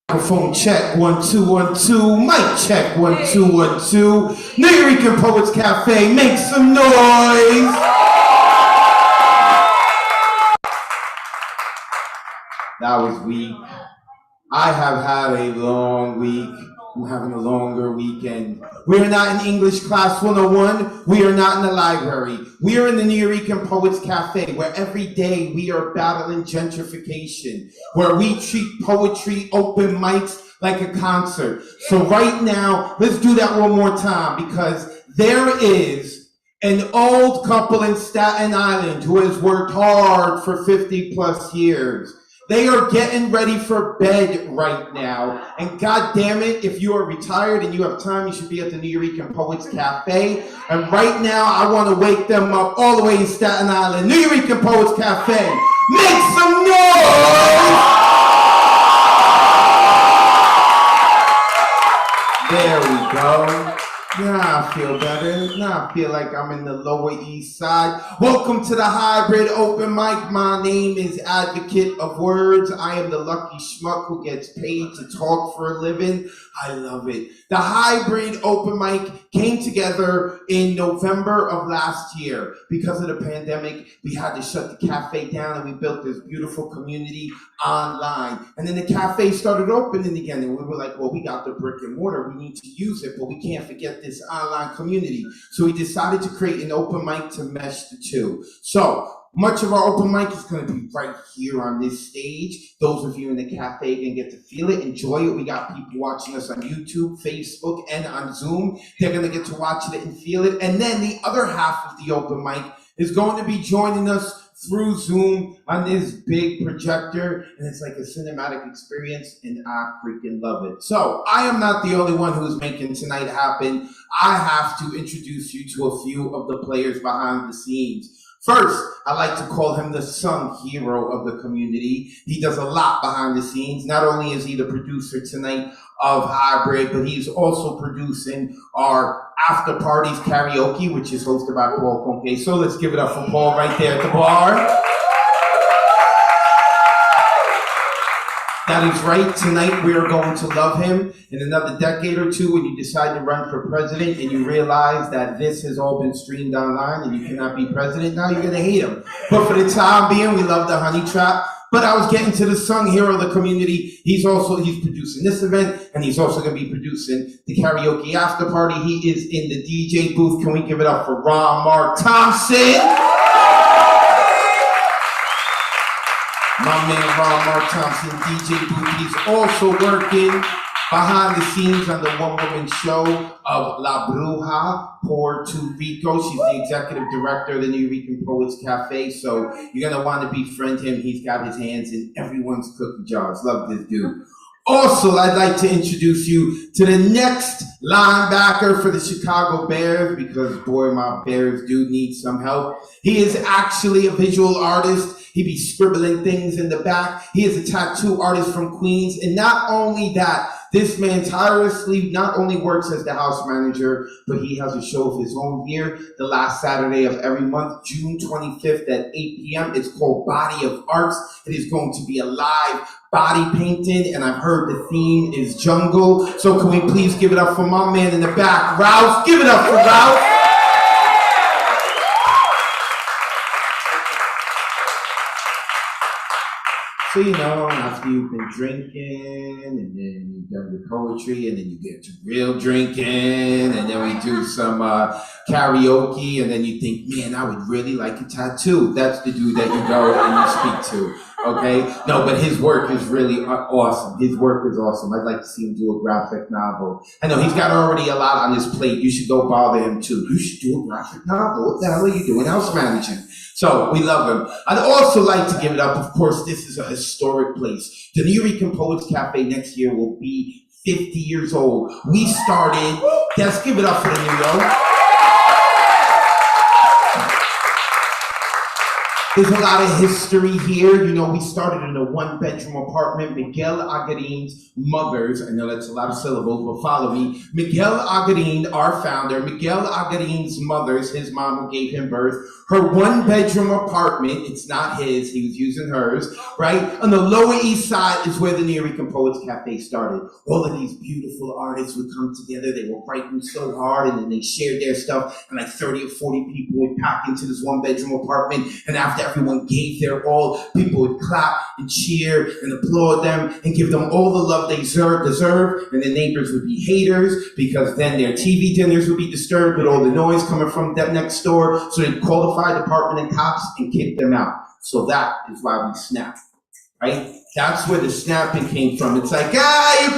Microphone check, 1 2 1 2. Mic check, 1 2 1 2. Lyrical Poets Cafe, make some noise. That was weak. I have had a long week. I'm having a longer weekend. We are not in English Class 101. We are not in the library. We are in the New York Poets Cafe, where every day we are battling gentrification, where we treat poetry open mics like a concert. So right now, let's do that one more time, because there is an old couple in Staten Island who has worked hard for 50 plus years. They are getting ready for bed right now. And God damn it, if you are retired and you have time, you should be at the New York Poets Cafe. And right now, I want to wake them up all the way in Staten Island. New York Poets Cafe, make some noise! There we go. Now I feel better. Now I feel like I'm in the Lower East Side. Welcome to the hybrid open mic. My name is Advocate of Wordz. I am the lucky schmuck who gets paid to talk for a living. I love it. The hybrid open mic came together in November of last year. Because of the pandemic, we had to shut the cafe down and we built this beautiful community online. And then the cafe started opening again and we were like, well, we got the brick and mortar. We need to use it, but we can't forget this online community. So we decided to create an open mic to mesh the two. So much of our open mic is going to be right here on this stage. Those of you in the cafe can get to feel it, enjoy it. We got people watching us on YouTube, Facebook, and on Zoom. They're going to get to watch it and feel it. And then the other half of the open mic is going to be joining us through Zoom on this big projector, and it's like a cinematic experience, and I freaking love it. So I am not the only one who's making tonight happen. I have to introduce you to a few of the players behind the scenes. First, I like to call him the sung hero of the community. He does a lot behind the scenes. Not only is he the producer tonight of Hybrid, but he's also producing our after parties karaoke, which is hosted by Paul Conque. So let's give it up for Paul right there at the bar. That is right. Tonight we are going to love him. In another decade or two, when you decide to run for president and you realize that this has all been streamed online and you cannot be president, now you're going to hate him. But for the time being, we love the Honey Trap. But I was getting to the sung hero of the community. He's producing this event, and he's also going to be producing the karaoke after party. He is in the DJ booth. Can we give it up for Ron Mark Thompson? My man Ron Mark Thompson, DJ booth. He's also working behind the scenes on the one-woman show of La Bruja, Puerto Rico. She's the executive director of the New York Poets Cafe, so you're going to want to befriend him. He's got his hands in everyone's cookie jars. Love this dude. Also, I'd like to introduce you to the next linebacker for the Chicago Bears, because, boy, my Bears do need some help. He is actually a visual artist. He be scribbling things in the back. He is a tattoo artist from Queens. And not only that, this man tirelessly not only works as the house manager, but he has a show of his own here the last Saturday of every month, June 25th at 8 p.m. It's called Body of Arts. It is going to be a live body painting, and I've heard the theme is jungle. So can we please give it up for my man in the back, Ralph? Give it up for Ralph. So, you know, after you've been drinking, and then you've done your poetry, and then you get to real drinking, and then we do some karaoke, and then you think, man, I would really like a tattoo. That's the dude that you go and you speak to, okay? No, but his work is really awesome. His work is awesome. I'd like to see him do a graphic novel. I know he's got already a lot on his plate. You should go bother him, too. You should do a graphic novel. What the hell are you doing? House managing. So we love him. I'd also like to give it up. Of course, this is a historic place. The New York Poets Cafe next year will be 50 years old. We started, let's give it up for the New York. There's a lot of history here. You know, we started in a one-bedroom apartment. Miguel Agarin's mother's, I know that's a lot of syllables, but follow me. Miguel Agarin, our founder, Miguel Agarin's mother's, his mom who gave him birth, her one-bedroom apartment, it's not his, he was using hers, right? On the Lower East Side is where the New Rican Poets Cafe started. All of these beautiful artists would come together. They were writing so hard, and then they shared their stuff, and like 30 or 40 people would pack into this one-bedroom apartment, and after everyone gave their all, people would clap and cheer and applaud them and give them all the love they deserve, and the neighbors would be haters because then their TV dinners would be disturbed with all the noise coming from that next door, so they'd call the fire department and cops and kick them out. So that is why we snap, right? That's where the snapping came from. It's like, you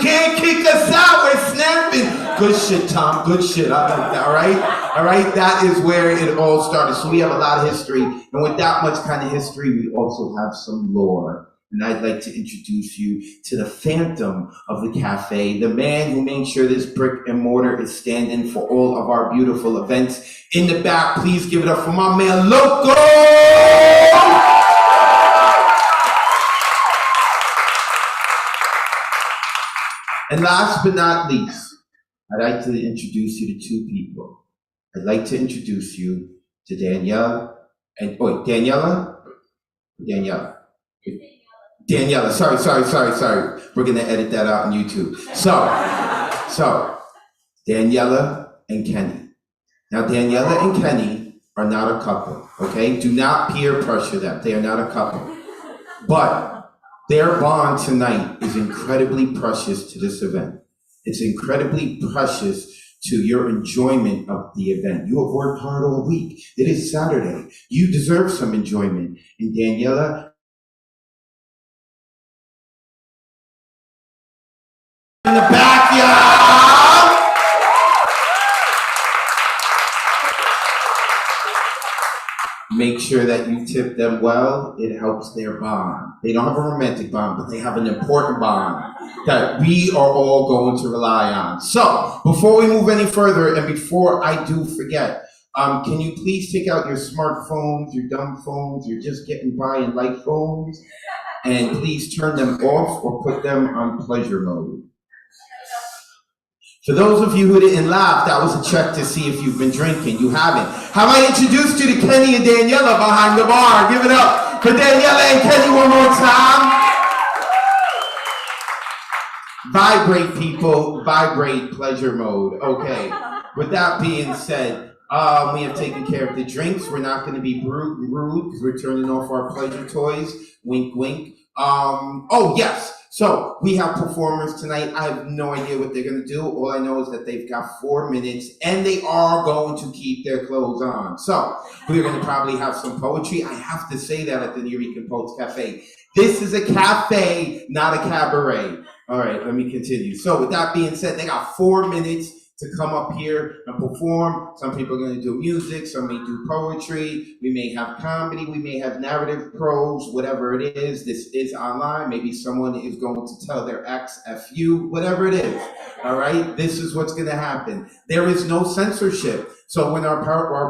can't kick us out, we're snapping. Good shit, Tom, good shit, I like that, all right? All right, that is where it all started. So we have a lot of history, and with that much kind of history, we also have some lore. And I'd like to introduce you to the phantom of the cafe, the man who made sure this brick and mortar is standing for all of our beautiful events. In the back, please give it up for my man, Loco! And last but not least, I'd like to introduce you to two people. I'd like to introduce you to Danielle and, Daniela? Daniela, sorry. We're gonna edit that out on YouTube. So, Daniela and Kenny. Now, Daniela and Kenny are not a couple, okay? Do not peer pressure them. They are not a couple. But their bond tonight is incredibly precious to this event. It's incredibly precious to your enjoyment of the event. You have worked hard all week. It is Saturday. You deserve some enjoyment. And Daniela, in the back, y'all! Make sure that you tip them well. It helps their bond. They don't have a romantic bond, but they have an important bond that we are all going to rely on. So, before we move any further, and before I do forget, can you please take out your smartphones, your dumb phones, you're just getting by in light phones, and please turn them off or put them on pleasure mode. For those of you who didn't laugh, that was a check to see if you've been drinking. You haven't. Have I introduced you to Kenny and Daniela behind the bar? Give it up for Daniela and Kenny one more time. Vibrate, people. Vibrate, pleasure mode. Okay. With that being said, we have taken care of the drinks. We're not going to be rude because we're turning off our pleasure toys. Wink, wink. Oh, yes. So we have performers tonight. I have no idea what they're going to do. All I know is that they've got 4 minutes and they are going to keep their clothes on. So we're going to probably have some poetry. I have to say that at the New Rican Poets Cafe. This is a cafe, not a cabaret. All right, let me continue. So with that being said, they got 4 minutes to come up here and perform. Some people are going to do music, some may do poetry, we may have comedy, we may have narrative prose, whatever it is. This is online. Maybe someone is going to tell their ex, F you, whatever it is. All right, this is what's going to happen. There is no censorship. So when our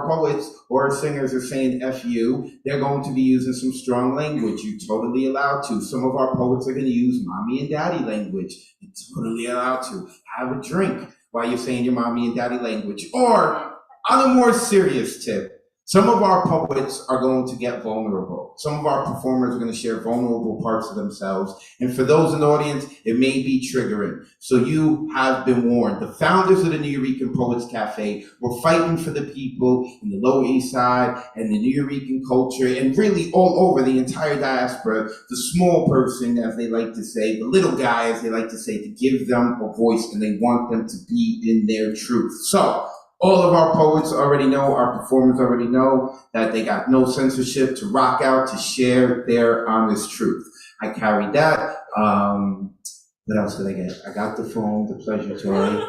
poets or singers are saying F you, they're going to be using some strong language. You're totally allowed to. Some of our poets are going to use mommy and daddy language. You're totally allowed to. Have a drink while you're saying your mommy and daddy language. Or, on a more serious tip, some of our poets are going to get vulnerable. Some of our performers are going to share vulnerable parts of themselves. And for those in the audience, it may be triggering. So you have been warned. The founders of the New Rican Poets Cafe were fighting for the people in the Lower East Side and the New Rican culture and really all over the entire diaspora, the small person, as they like to say, the little guy, as they like to say, to give them a voice, and they want them to be in their truth. So, all of our poets already know, our performers already know that they got no censorship to rock out, to share their honest truth. I carried that. What else did I get? I got the phone, the pleasure toy.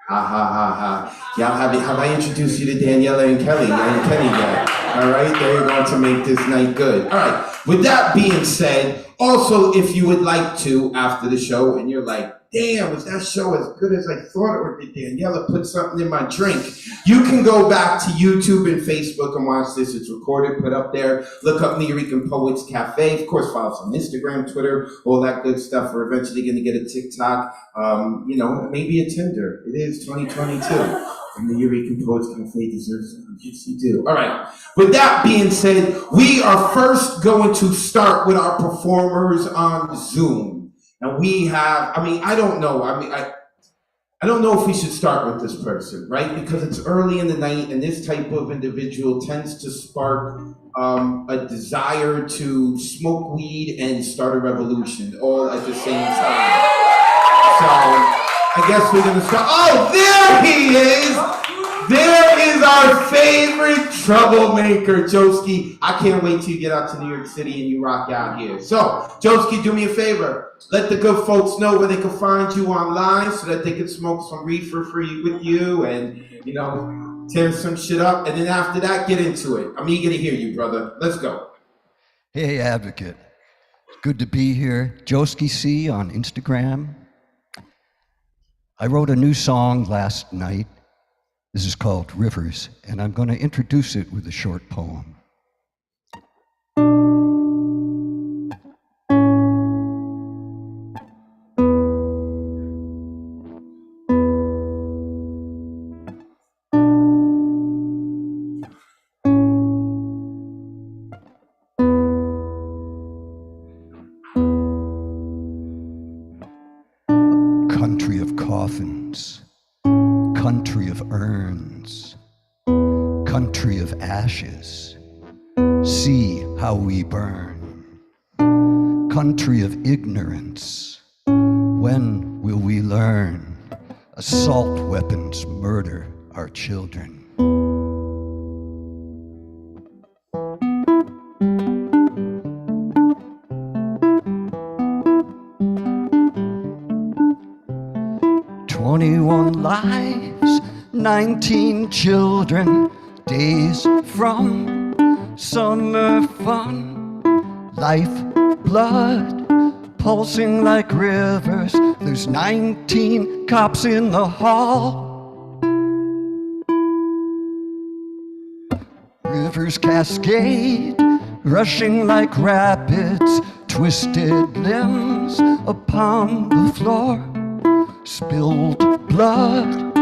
Y'all have I introduced you to Daniela and Kenny yet? All right, they're going to make this night good. All right, with that being said, Also, if you would like to, after the show, and you're like, damn, was that show as good as I thought, or did Daniela put something in my drink? You can go back to YouTube and Facebook and watch this. It's recorded, put up there. Look up Lyrical Poets Cafe. Of course, follow us on Instagram, Twitter, all that good stuff. We're eventually going to get a TikTok, maybe a Tinder. It is 2022. And the Lyrical Poets Cafe deserves it. Yes, you do. All right. With that being said, we are first going to start with our performers on Zoom. And we have, I don't know. I don't know if we should start with this person, right? Because it's early in the night, and this type of individual tends to spark a desire to smoke weed and start a revolution all at the same time. So I guess we're gonna start. Oh, there he is! There is our favorite troublemaker, Joski. I can't wait till you get out to New York City and you rock out here. So, Joski, do me a favor. Let the good folks know where they can find you online so that they can smoke some reefer with you and, tear some shit up. And then after that, get into it. I'm eager to hear you, brother. Let's go. Hey, Advocate. Good to be here. Joski C on Instagram. I wrote a new song last night. This is called Rivers, and I'm going to introduce it with a short poem. Country of coffins. Country of urns, country of ashes, see how we burn. Country of ignorance, when will we learn? Assault weapons murder our children. 21 lives, 19 children, days from summer fun. Life, blood, pulsing like rivers. There's 19 cops in the hall. Rivers cascade, rushing like rapids. Twisted limbs upon the floor. Spilled blood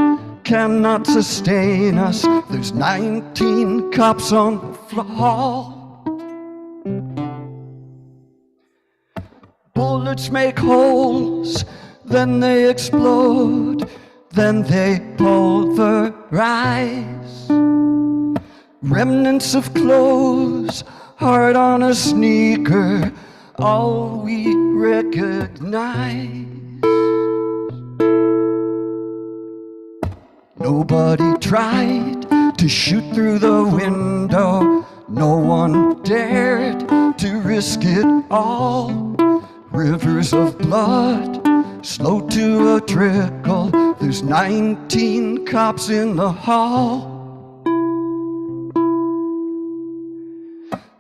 cannot sustain us. There's 19 cops on the floor. Bullets make holes, then they explode, then they pulverize. Remnants of clothes, hard on a sneaker, all we recognize. Nobody tried to shoot through the window. No one dared to risk it all. Rivers of blood, slow to a trickle. There's 19 cops in the hall.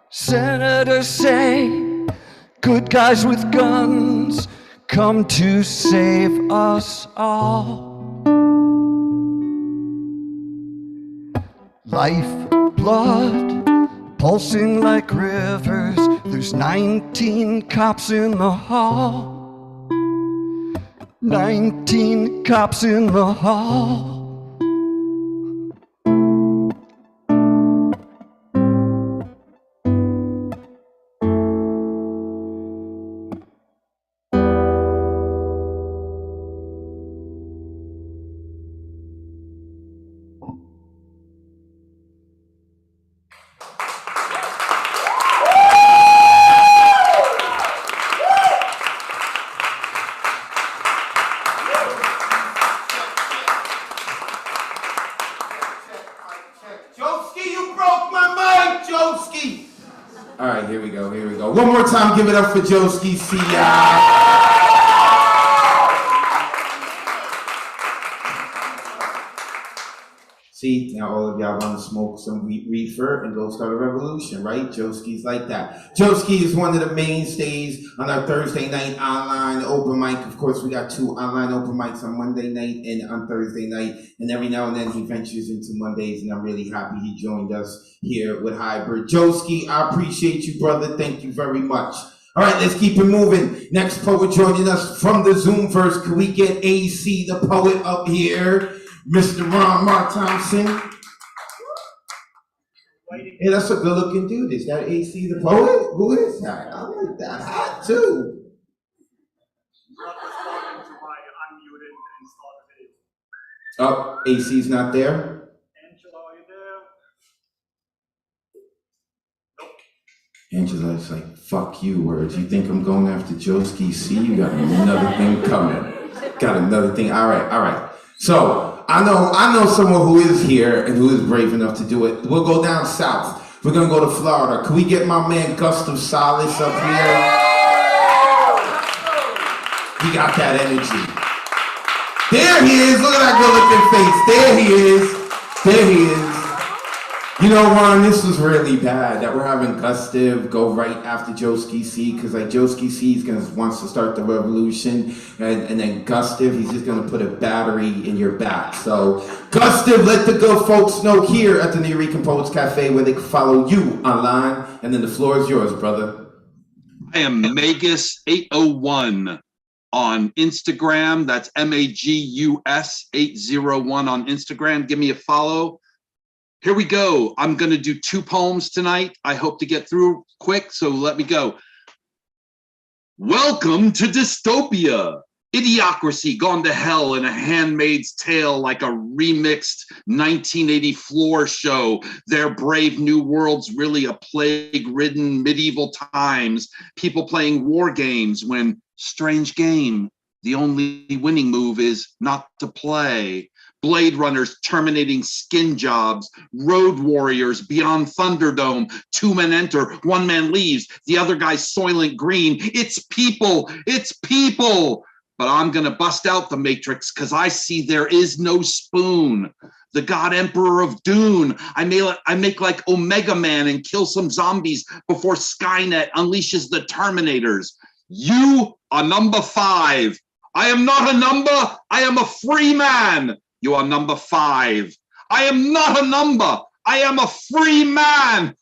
Senators say, good guys with guns come to save us all. Life, blood, pulsing like rivers. There's 19 cops in the hall. 19 cops in the hall. All right, here we go. One more time, give it up for Joski C. See, now all of y'all want to smoke some reefer and go start a revolution, right? Joski's like that. Joski is one of the mainstays on our Thursday night online open mic. Of course, we got 2 online open mics on Monday night and on Thursday night. And every now and then he ventures into Mondays, and I'm really happy he joined us here with Hybrid. Joski, I appreciate you, brother. Thank you very much. All right, let's keep it moving. Next poet joining us from the Zoom verse. Can we get AC, the poet, up here? Mr. Ron Mark Thompson. Hey, that's a good looking dude. Is that AC the poet? Who is that? I like that hat too. Not responding to my unmuted and start video. Oh, AC's not there? Angela, are you there? Nope. Angela's like, fuck you, Wordz. You think I'm going after Joski? See, you got another thing coming. Got another thing. All right. So, I know someone who is here and who is brave enough to do it. We'll go down south. We're gonna go to Florida. Can we get my man Gustav Salas up here? He got that energy. There he is. Look at that good looking face. There he is. You know, Ron, this was really bad that we're having Gustav go right after Joski C, because like Joski C wants to start the revolution, and then Gustav, he's just gonna put a battery in your back. So Gustav, let the good folks know here at the New York Poets Cafe where they can follow you online, and then the floor is yours, brother. I am Magus801 on Instagram. That's MAGUS 801 on Instagram. Give me a follow. Here we go. I'm going to do 2 poems tonight. I hope to get through quick, so let me go. Welcome to dystopia. Idiocracy gone to hell in A Handmaid's Tale, like a remixed 1980 floor show. Their brave new world's really a plague-ridden medieval times. People playing war games when, strange game, the only winning move is not to play. Blade runners terminating skin jobs, road warriors beyond Thunderdome. 2 men enter, 1 man leaves, the other guy's Soylent Green. It's people. But I'm gonna bust out the Matrix because I see there is no spoon. The God Emperor of Dune. I make like Omega Man and kill some zombies before Skynet unleashes the Terminators. You are number 5. I am not a number, I am a free man. You are number 5. I am not a number. I am a free man.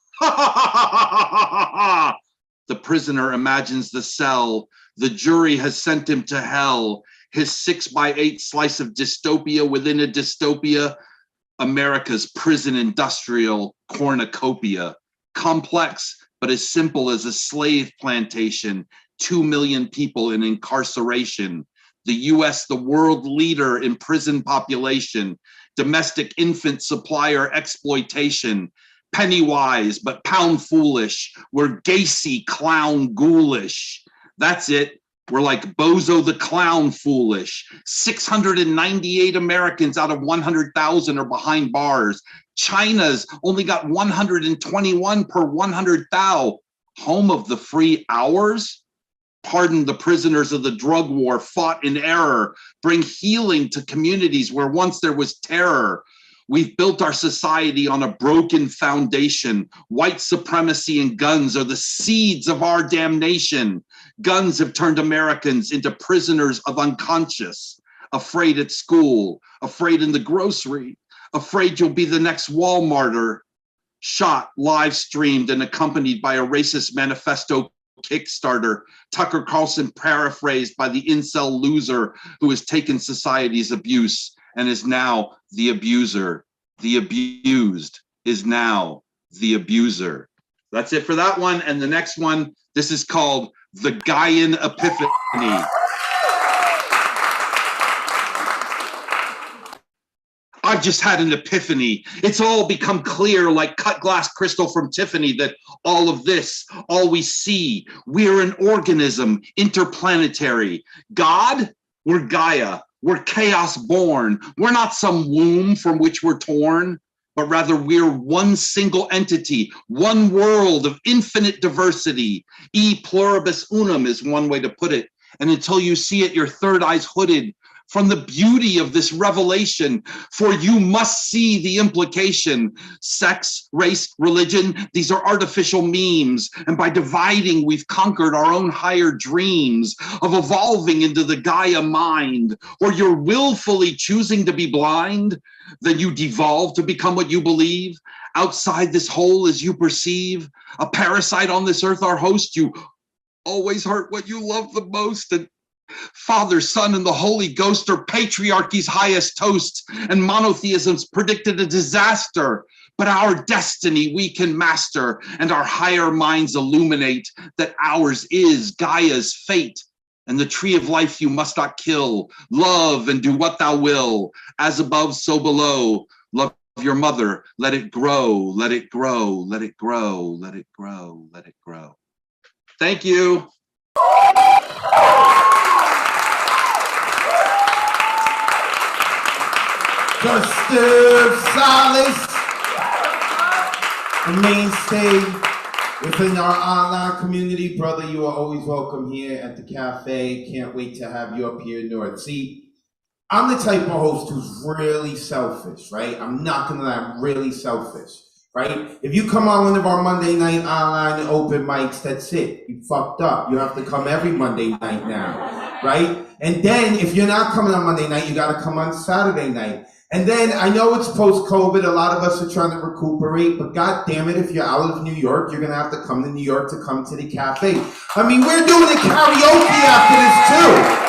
The prisoner imagines the cell. The jury has sent him to hell. His 6x8 slice of dystopia within a dystopia. America's prison industrial cornucopia. Complex, but as simple as a slave plantation. 2 million people in incarceration. The US, the world leader in prison population, domestic infant supplier exploitation, penny wise but pound foolish, we're Gacy clown ghoulish. That's it, we're like Bozo the Clown foolish. 698 Americans out of 100,000 are behind bars. China's only got 121 per 100,000. Home of the free hours? Pardon the prisoners of the drug war fought in error, bring healing to communities where once there was terror. We've built our society on a broken foundation. White supremacy and guns are the seeds of our damnation. Guns have turned Americans into prisoners of unconscious, afraid at school, afraid in the grocery, afraid you'll be the next Walmarter. Shot, live streamed, and accompanied by a racist manifesto Kickstarter, Tucker Carlson paraphrased by the incel loser who has taken society's abuse and is now the abuser. The abused is now the abuser. That's it for that one. And the next one, this is called The Gaian Epiphany. I've just had an epiphany. It's all become clear like cut glass crystal from Tiffany that all of this, all we see, we're an organism, interplanetary. God, we're Gaia, we're chaos born. We're not some womb from which we're torn, but rather we're one single entity, one world of infinite diversity. E pluribus unum is one way to put it. And until you see it, your third eye's hooded. from the beauty of this revelation, for you must see the implication. Sex, race, religion, these are artificial memes. And by dividing, we've conquered our own higher dreams of evolving into the Gaia mind. Or you're willfully choosing to be blind, then you devolve to become what you believe. Outside this whole as you perceive, a parasite on this earth, our host, you always hurt what you love the most. And Father, Son, and the Holy Ghost are patriarchy's highest toast, and monotheism's predicted a disaster. But our destiny we can master, and our higher minds illuminate that ours is Gaia's fate. And the tree of life you must not kill. Love and do what thou will. As above, so below. Love your mother. Let it grow, let it grow, let it grow, let it grow, let it grow. Thank you. Gustav Salas, a mainstay within our online community. Brother, you are always welcome here at the cafe. Can't wait to have you up here north. See, I'm the type of host who's really selfish, right? I'm not gonna lie, I'm really selfish, right? If you come on one of our Monday night online open mics, that's it. You fucked up. You have to come every Monday night now, right? And then if you're not coming on Monday night, you gotta come on Saturday night. And then I know it's post-COVID, a lot of us are trying to recuperate, but God damn it, if you're out of New York, you're gonna have to come to New York to come to the cafe. I mean, we're doing a karaoke after this too.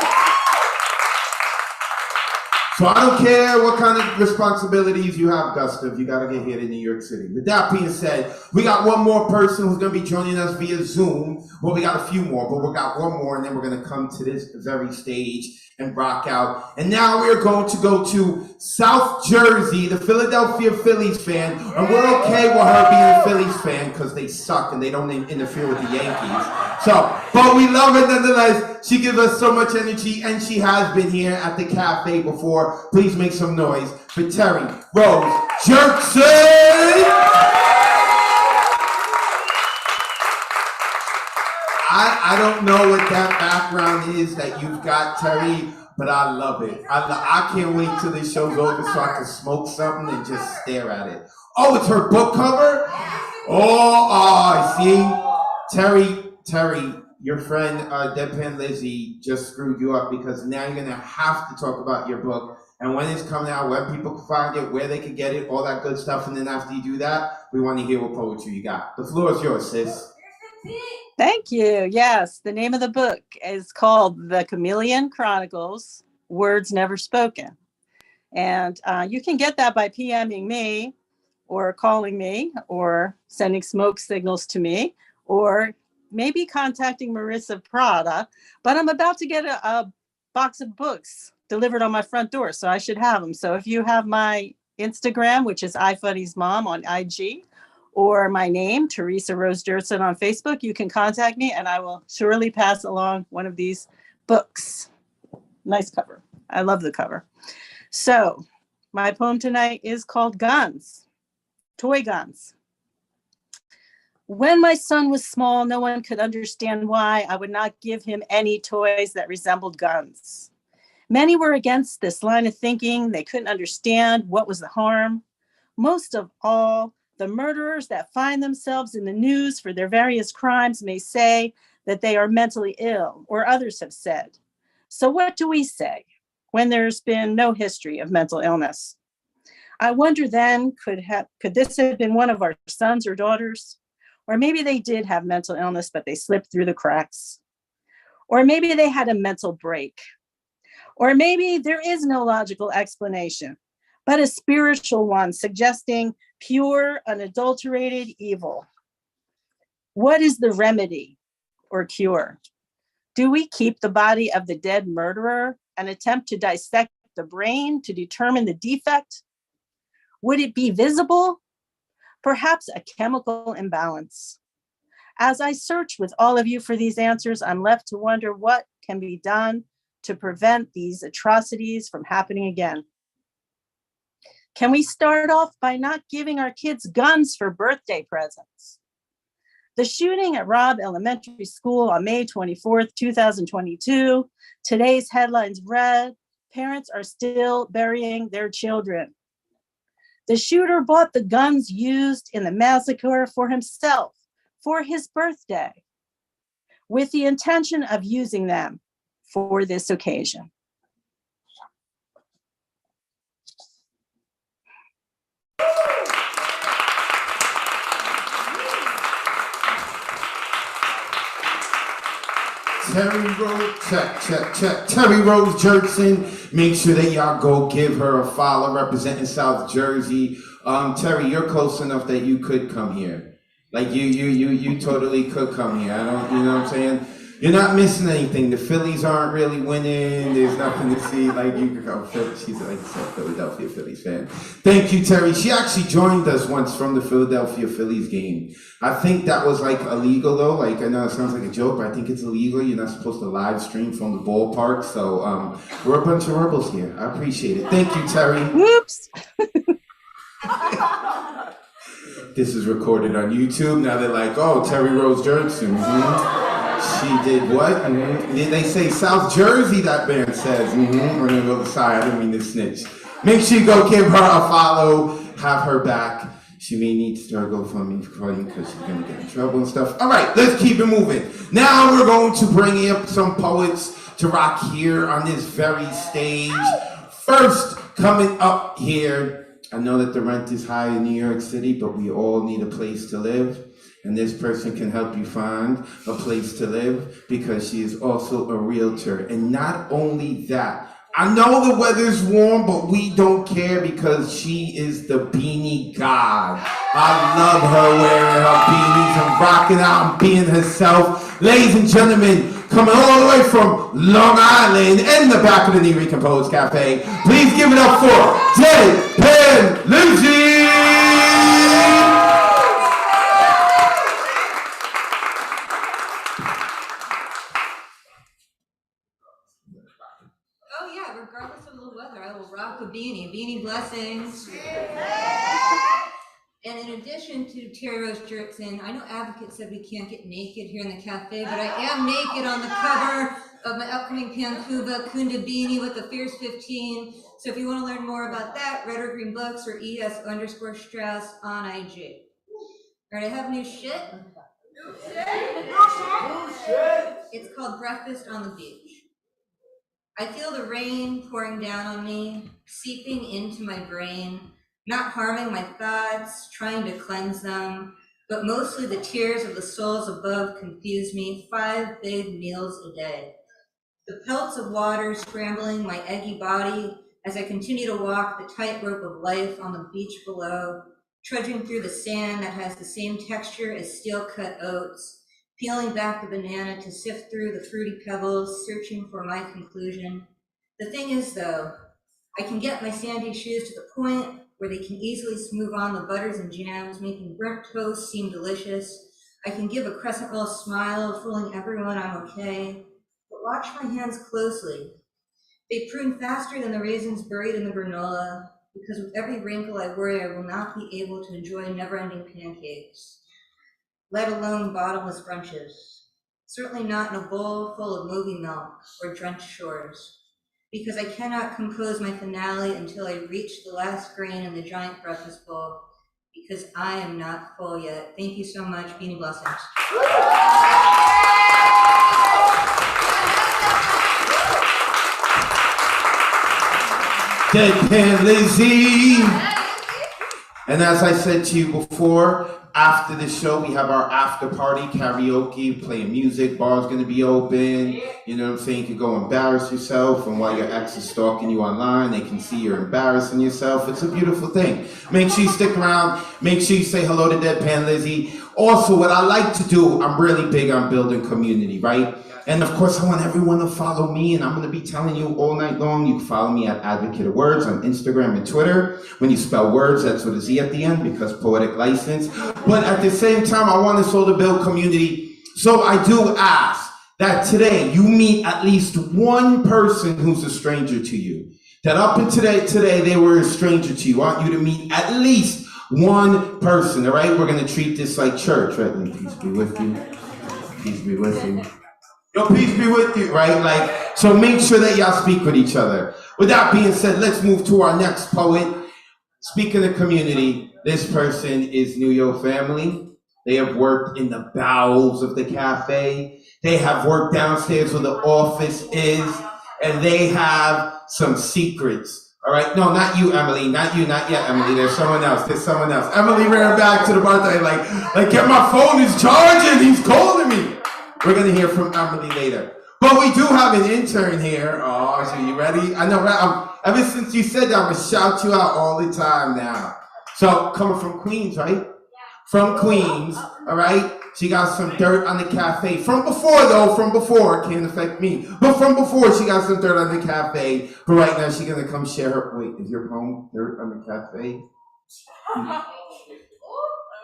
So I don't care what kind of responsibilities you have, Gustav, you gotta get here to New York City. With that being said, we got one more person who's gonna be joining us via Zoom. Well, we got a few more, but we got one more, and then we're gonna come to this very stage and rock out. And now we're going to go to South Jersey, the Philadelphia Phillies fan, and we're okay with her being a Phillies fan because they suck and they don't interfere with the Yankees. So, but we love her nonetheless. She gives us so much energy, and she has been here at the cafe before. Please make some noise for Terry Rose Jerkson. I don't know what that background is that you've got, Terry, but I love it. I can't wait till this show's over so I can smoke something and just stare at it. Oh, it's her book cover? Oh, see? Terry, your friend Deadpan Lizzie just screwed you up because now you're going to have to talk about your book and when it's coming out, when people can find it, where they can get it, all that good stuff. And then after you do that, we want to hear what poetry you got. The floor is yours, sis. Thank you. Yes, the name of the book is called The Chameleon Chronicles, Words Never Spoken. And you can get that by PMing me or calling me or sending smoke signals to me or maybe contacting Marissa Prada. But I'm about to get a box of books delivered on my front door, so I should have them. So if you have my Instagram, which is iFuddy's Mom on IG, or my name, Teresa Rose Jerkson on Facebook, you can contact me and I will surely pass along one of these books. Nice cover. I love the cover. So my poem tonight is called Guns, Toy Guns. When my son was small, no one could understand why I would not give him any toys that resembled guns. Many were against this line of thinking. They couldn't understand what was the harm. Most of all, the murderers that find themselves in the news for their various crimes may say that they are mentally ill, or others have said. So what do we say when there's been no history of mental illness? I wonder then, could this have been one of our sons or daughters? Or maybe they did have mental illness, but they slipped through the cracks. Or maybe they had a mental break. Or maybe there is no logical explanation, but a spiritual one suggesting pure, unadulterated evil. What is the remedy or cure? Do we keep the body of the dead murderer and attempt to dissect the brain to determine the defect? Would it be visible? Perhaps a chemical imbalance. As I search with all of you for these answers, I'm left to wonder what can be done to prevent these atrocities from happening again. Can we start off by not giving our kids guns for birthday presents? The shooting at Robb Elementary School on May 24th, 2022, today's headlines read, parents are still burying their children. The shooter bought the guns used in the massacre for himself, for his birthday, with the intention of using them for this occasion. Terry Rose, check. Terry Rose Jerkson. Make sure that y'all go give her a follow, representing South Jersey. Terry, you're close enough that you could come here. Like you totally could come here. I don't, you know what I'm saying? You're not missing anything. The Phillies aren't really winning. There's nothing to see. Like you could go. She's like a Philadelphia Phillies fan. Thank you, Terry. She actually joined us once from the Philadelphia Phillies game. I think that was like illegal though. Like I know it sounds like a joke, but I think it's illegal. You're not supposed to live stream from the ballpark. So we're a bunch of rebels here. I appreciate it. Thank you, Terry. Whoops. This is recorded on YouTube. Now they're like, oh, Terry Rose Jerkson. She did what? They say South Jersey, that band says. We're gonna go aside. I didn't mean to snitch. Make sure you go give her a follow, have her back. She may need to start GoFundMe for you because she's gonna get in trouble and stuff. All right, let's keep it moving. Now we're going to bring up some poets to rock here on this very stage. First, coming up here, I know that the rent is high in New York City, but we all need a place to live. And this person can help you find a place to live because she is also a realtor. And not only that, I know the weather's warm, but we don't care because she is the beanie god. I love her wearing her beanies and rocking out and being herself. Ladies and gentlemen, coming all the way from Long Island in the back of the New Recomposed Cafe, please give it up for Deadpan Lizzie! Oh yeah, regardless of the weather, I will rock a beanie. Beanie blessings. And in addition to Terry Rose Jerkson, I know Advocate said we can't get naked here in the cafe, but I am naked on the cover of my upcoming Pancuba Kunda beanie with the Fierce 15. So if you want to learn more about that, Red or Green Books or ES_Strauss on IG. All right, I have new shit. It's called Breakfast on the Beach. I feel the rain pouring down on me, seeping into my brain, not harming my thoughts, trying to cleanse them, but mostly the tears of the souls above confuse me 5 big meals a day. The pelts of water scrambling my eggy body as I continue to walk the tightrope of life on the beach below, trudging through the sand that has the same texture as steel-cut oats, peeling back the banana to sift through the fruity pebbles, searching for my conclusion. The thing is, though, I can get my sandy shoes to the point where they can easily smooth on the butters and jams, making burnt toast seem delicious. I can give a crescent roll smile, fooling everyone I'm okay. But watch my hands closely. They prune faster than the raisins buried in the granola, because with every wrinkle I worry I will not be able to enjoy never-ending pancakes, let alone bottomless brunches. Certainly not in a bowl full of movie milk or drenched shores, because I cannot compose my finale until I reach the last grain in the giant breakfast bowl, because I am not full yet. Thank you so much. Beanie blessings. Deadpan Lizzie! And as I said to you before, after the show, we have our after party karaoke, playing music, bar's gonna be open. You know what I'm saying? You can go embarrass yourself, and while your ex is stalking you online, they can see you're embarrassing yourself. It's a beautiful thing. Make sure you stick around. Make sure you say hello to Deadpan Lizzie. Also, what I like to do, I'm really big on building community, right? And of course, I want everyone to follow me, and I'm gonna be telling you all night long. You can follow me at Advocate of Wordz on Instagram and Twitter. When you spell words, that's with a Z at the end, because poetic license. But at the same time, I want us all to build community. So I do ask that today you meet at least one person who's a stranger to you. That up until today they were a stranger to you. I want you to meet at least one person, all right? We're gonna treat this like church, right? Peace be with you. Peace be with you. Yo, peace be with you, right? Like, so make sure that y'all speak with each other. With that being said, let's move to our next poet. Speaking of community, this person is New York family. They have worked in the bowels of the cafe. They have worked downstairs where the office is, and they have some secrets. All right, no, not you, Emily, not you, not yet, Emily. There's someone else. Emily ran back to the bartender like, get my phone is charging. He's calling me. We're gonna hear from Emily later. But we do have an intern here. Oh, so you ready? I know, ever since you said that, I'm gonna shout you out all the time now. So, coming from Queens, right? Yeah. From Queens, all right? She got some dirt on the cafe. From before, can't affect me. But from before, she got some dirt on the cafe. But right now, she's gonna come share her, wait, is your poem dirt on the cafe?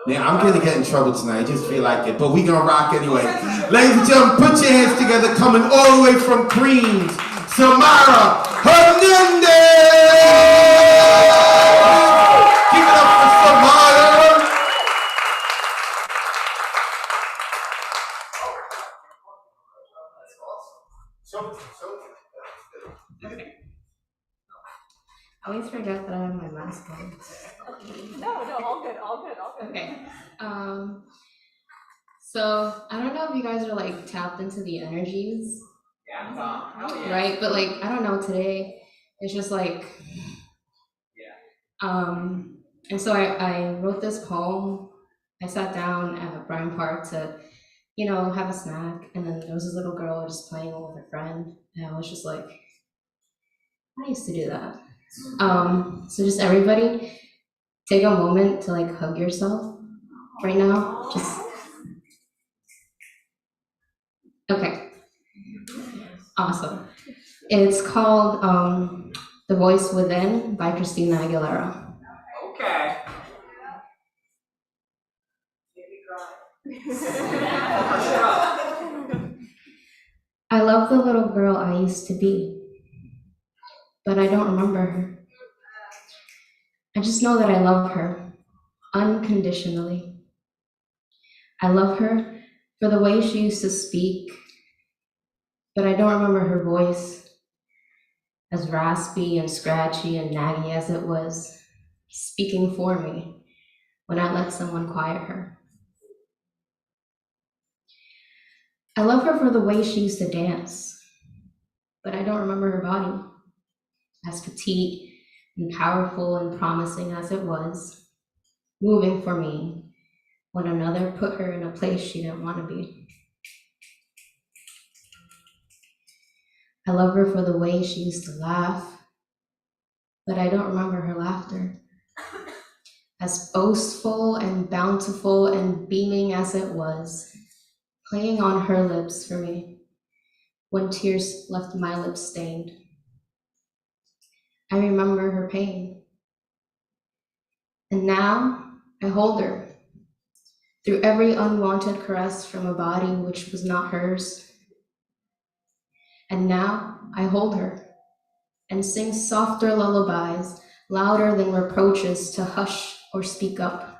Man, I'm gonna get in trouble tonight. I just feel like it, but we gonna rock anyway. Ladies and gentlemen, put your hands together. Coming all the way from Queens, Samara Hernandez. Give it up for Samara. I always forget that I have my mask on. No, all good. Okay. So I don't know if you guys are like tapped into the energies. Yeah. Right? But like, I don't know, today it's just like, and so I wrote this poem. I sat down at Bryant Park to, have a snack, and then there was this little girl just playing with her friend, and I was just like, I used to do that. So just everybody take a moment to like hug yourself right now. Just okay. Awesome. It's called The Voice Within by Christina Aguilera. Okay. I love the little girl I used to be, but I don't remember her. I just know that I love her unconditionally. I love her for the way she used to speak, but I don't remember her voice, as raspy and scratchy and naggy as it was, speaking for me when I let someone quiet her. I love her for the way she used to dance, but I don't remember her body, as petite and powerful and promising as it was, moving for me when another put her in a place she didn't want to be. I love her for the way she used to laugh, but I don't remember her laughter, as boastful and bountiful and beaming as it was, playing on her lips for me when tears left my lips stained. I remember her pain. And now I hold her through every unwanted caress from a body which was not hers. And now I hold her and sing softer lullabies, louder than reproaches to hush or speak up.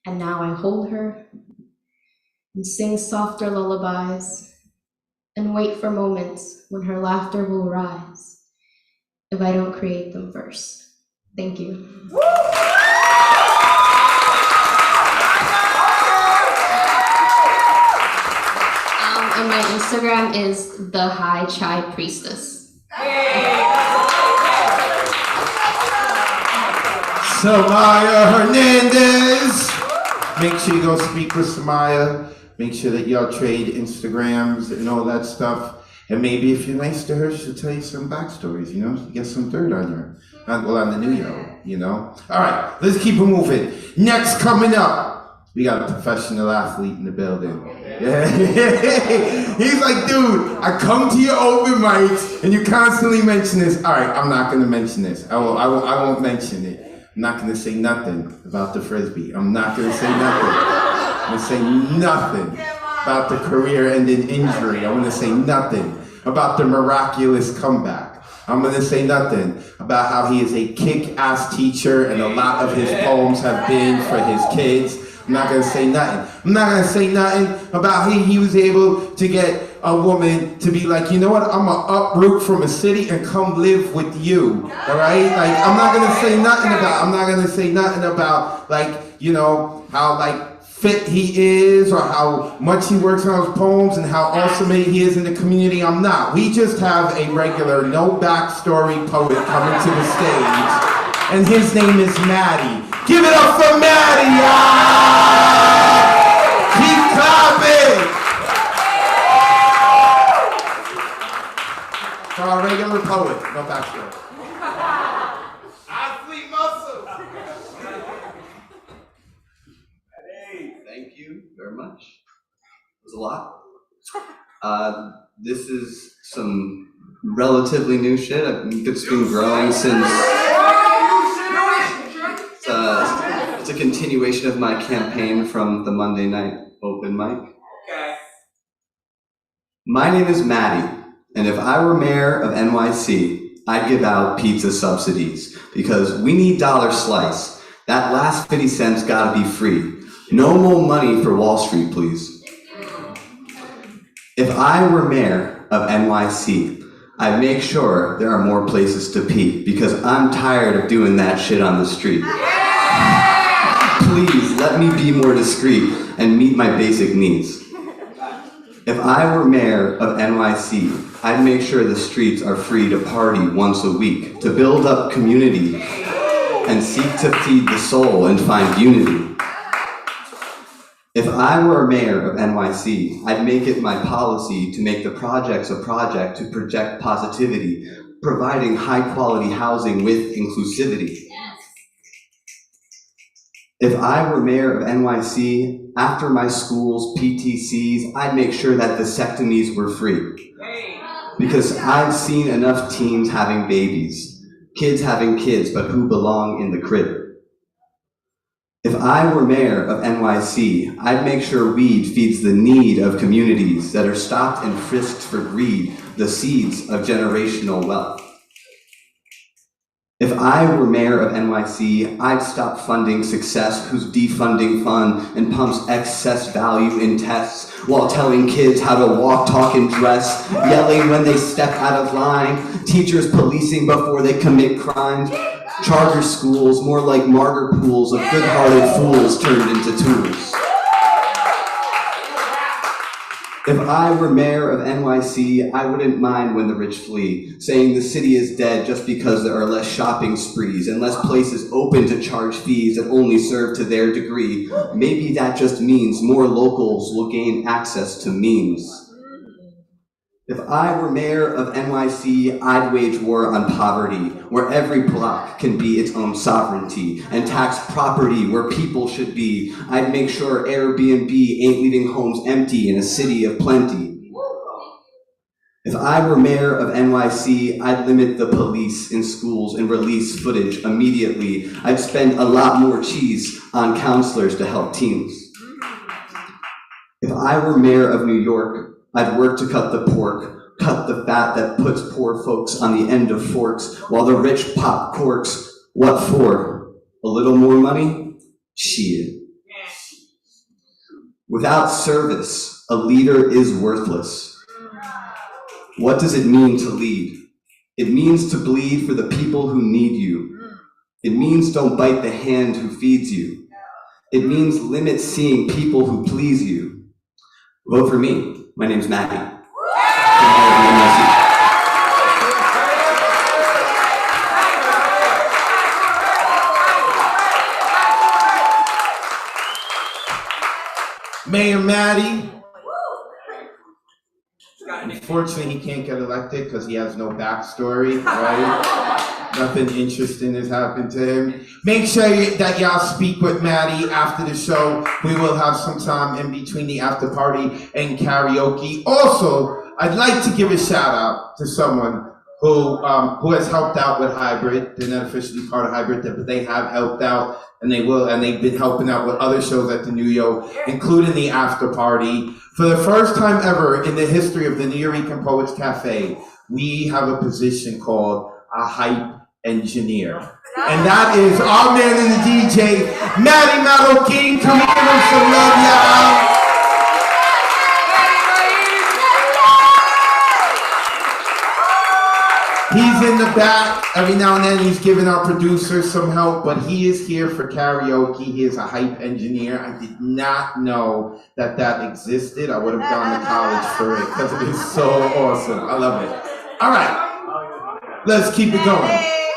And now I hold her and sing softer lullabies and wait for moments when her laughter will rise if I don't create them first. Thank you. And my Instagram is the High Chai Priestess. Samaya Hernandez. Make sure you go speak with Samaya. Make sure that y'all trade Instagrams and all that stuff. And maybe if you're nice to her, she'll tell you some backstories, get some dirt on her. On the new All right, let's keep it moving. Next coming up, we got a professional athlete in the building. Yeah. He's like, dude, I come to your open mics and you constantly mention this. All right, I'm not gonna mention this. I won't mention it. I'm not gonna say nothing about the Frisbee. I'm not gonna say nothing. I'm gonna say nothing about the career-ending injury. I want to say nothing about the miraculous comeback. I'm going to say nothing about how he is a kick-ass teacher and a lot of his poems have been for his kids. I'm not going to say nothing. I'm not going to say nothing about how he was able to get a woman to be like, you know what, I'm gonna uproot from a city and come live with you, all right? Like, I'm not gonna say nothing about like, you know, how like fit he is or how much he works on his poems and how awesome he is in the community. I'm not. We just have a regular, no backstory poet coming to the stage, and his name is Maddie. Give it up for Maddie, y'all! Keep clapping! For our regular poet, no backstory. Athlete muscle! Thank you very much. It was a lot. This is some relatively new shit. It's been growing since. It's a continuation of my campaign from the Monday night open mic. Okay. My name is Maddie, and if I were mayor of NYC, I'd give out pizza subsidies because we need dollar slice. That last 50 cents gotta be free. No more money for Wall Street, please. If I were mayor of NYC, I'd make sure there are more places to pee because I'm tired of doing that shit on the street. Please let me be more discreet and meet my basic needs. If I were mayor of NYC, I'd make sure the streets are free to party once a week, to build up community and seek to feed the soul and find unity. If I were a mayor of NYC, I'd make it my policy to make the projects a project to project positivity, providing high-quality housing with inclusivity. If I were mayor of NYC, after my school's PTCs, I'd make sure that vasectomies were free. Because I've seen enough teens having babies, kids having kids, but who belong in the crib. If I were mayor of NYC, I'd make sure weed feeds the need of communities that are stopped and frisked for greed, the seeds of generational wealth. If I were mayor of NYC, I'd stop funding success who's defunding fun and pumps excess value in tests while telling kids how to walk, talk, and dress, yelling when they step out of line, teachers policing before they commit crimes, charter schools more like martyr pools of good-hearted fools turned into tools. If I were mayor of NYC, I wouldn't mind when the rich flee, saying the city is dead just because there are less shopping sprees and less places open to charge fees that only serve to their degree. Maybe that just means more locals will gain access to memes. If I were mayor of NYC, I'd wage war on poverty, where every block can be its own sovereignty, and tax property where people should be. I'd make sure Airbnb ain't leaving homes empty in a city of plenty. If I were mayor of NYC, I'd limit the police in schools and release footage immediately. I'd spend a lot more cheese on counselors to help teens. If I were mayor of New York, I'd work to cut the pork, cut the fat that puts poor folks on the end of forks, while the rich pop corks. What for? A little more money? Shit. Without service, a leader is worthless. What does it mean to lead? It means to bleed for the people who need you. It means don't bite the hand who feeds you. It means limit seeing people who please you. Vote for me. My name's Maddie. Mayor Maddie. Unfortunately, he can't get elected because he has no backstory, right? Nothing interesting has happened to him. Make sure that y'all speak with Maddie after the show. We will have some time in between the after party and karaoke. Also, I'd like to give a shout out to someone who has helped out with Hybrid. They're not officially part of Hybrid, but they have helped out, and they will, and they've been helping out with other shows at the New York, including the after party. For the first time ever in the history of the New York Poets Cafe, we have a position called a hype engineer. And that is our man in the DJ, Maddie Mallow King. Come on, give him some love, y'all. He's in the back. Every now and then he's giving our producer some help, but he is here for karaoke. He is a hype engineer. I did not know that existed. I would have gone to college for it because it is so awesome. I love it. All right, let's keep it going.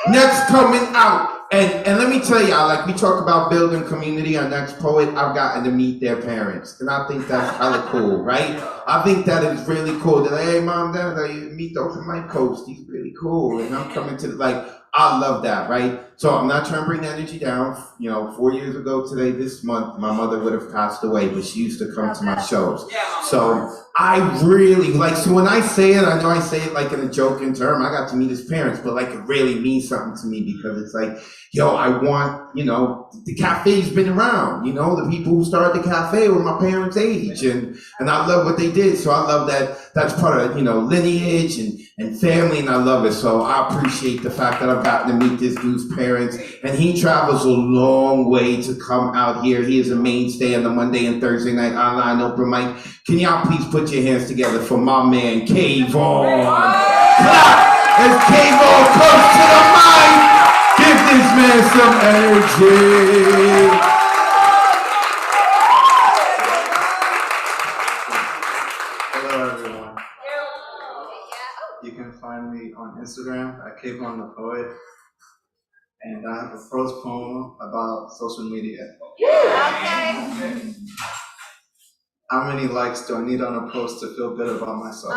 Next coming out. And let me tell y'all, like we talk about building community, our next poet, I've gotten to meet their parents. And I think that's hella cool, right? I think that is really cool. They're like, hey, mom, dad, I meet the open mic host. He's really cool. And I'm coming to, like, I love that, right? So I'm not trying to bring the energy down. You know, 4 years ago today, this month, my mother would have passed away, but she used to come to my shows. So I really, like, so when I say it, I know I say it like in a joking term. I got to meet his parents, but like it really means something to me because it's like, yo, I want, you know, the cafe's been around, you know, the people who started the cafe were my parents' age, and I love what they did. So I love that that's part of, you know, lineage and family, and I love it. So I appreciate the fact that I've gotten to meet this dude's parents, and he travels a long way to come out here. He is a mainstay on the Monday and Thursday night online open mic. Can y'all please put your hands together for my man, K-Von? Clap as K-Von comes to the mic. Give this man some energy. Hello, everyone. You can find me on Instagram at K-Von the Poet, and I have a prose poem about social media. How many likes do I need on a post to feel good about myself?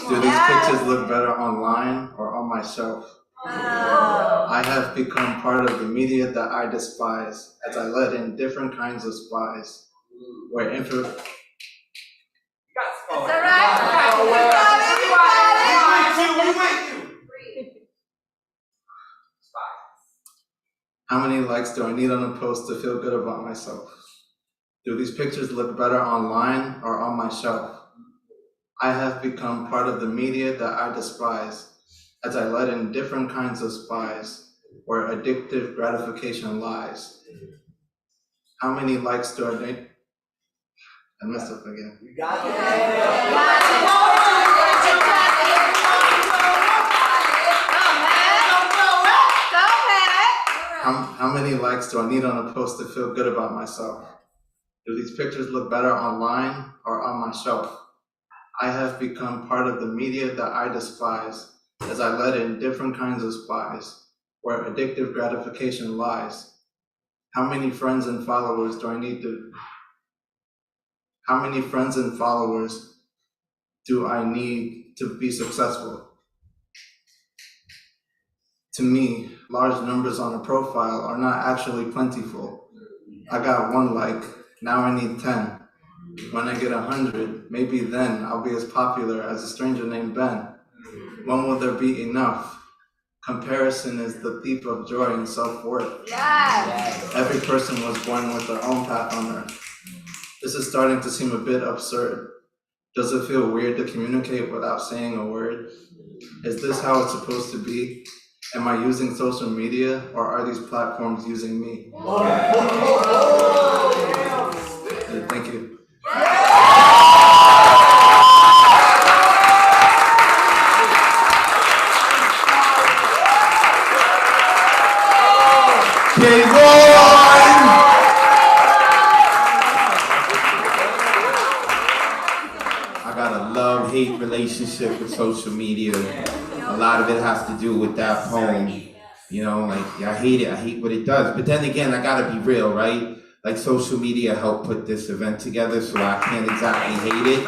Do these pictures look better online or on my shelf? I have become part of the media that I despise, as I let in different kinds of spies, where info. How many likes do I need on a post to feel good about myself? Do these pictures look better online or on my shelf? I have become part of the media that I despise, as I let in different kinds of spies, where addictive gratification lies. How many likes do I need? I messed up again. You got it. How many likes do I need on a post to feel good about myself? Do these pictures look better online or on my shelf? I have become part of the media that I despise, as I let in different kinds of spies, where addictive gratification lies. How many friends and followers do I need to? How many friends and followers do I need to be successful? To me, large numbers on a profile are not actually plentiful. I got 1 like, now I need 10. When I get 100, maybe then I'll be as popular as a stranger named Ben. When will there be enough? Comparison is the thief of joy and self-worth. Yes. Every person was born with their own path on earth. This is starting to seem a bit absurd. Does it feel weird to communicate without saying a word? Is this how it's supposed to be? Am I using social media, or are these platforms using me? Thank you. I got a love-hate relationship with social media. A lot of it has to do with that poem. You know, like, I hate it. I hate what it does. But then again, I gotta be real, right? Like, social media helped put this event together, so I can't exactly hate it,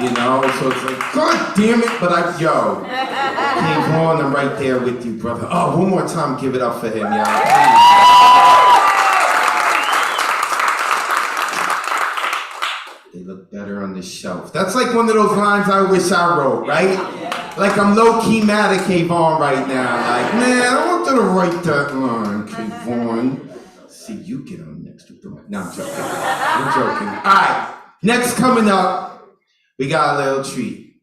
you know? So it's like, God damn it, but K-Von, I'm right there with you, brother. Oh, one more time, give it up for him, y'all. They look better on the shelf. That's like one of those lines I wish I wrote, right? Like, I'm low-key mad at K-Von right now. Like, man, I want to write that line, K-Von. See, you get on next with the mic. No, I'm joking. I'm joking. All right, next coming up, we got a little treat.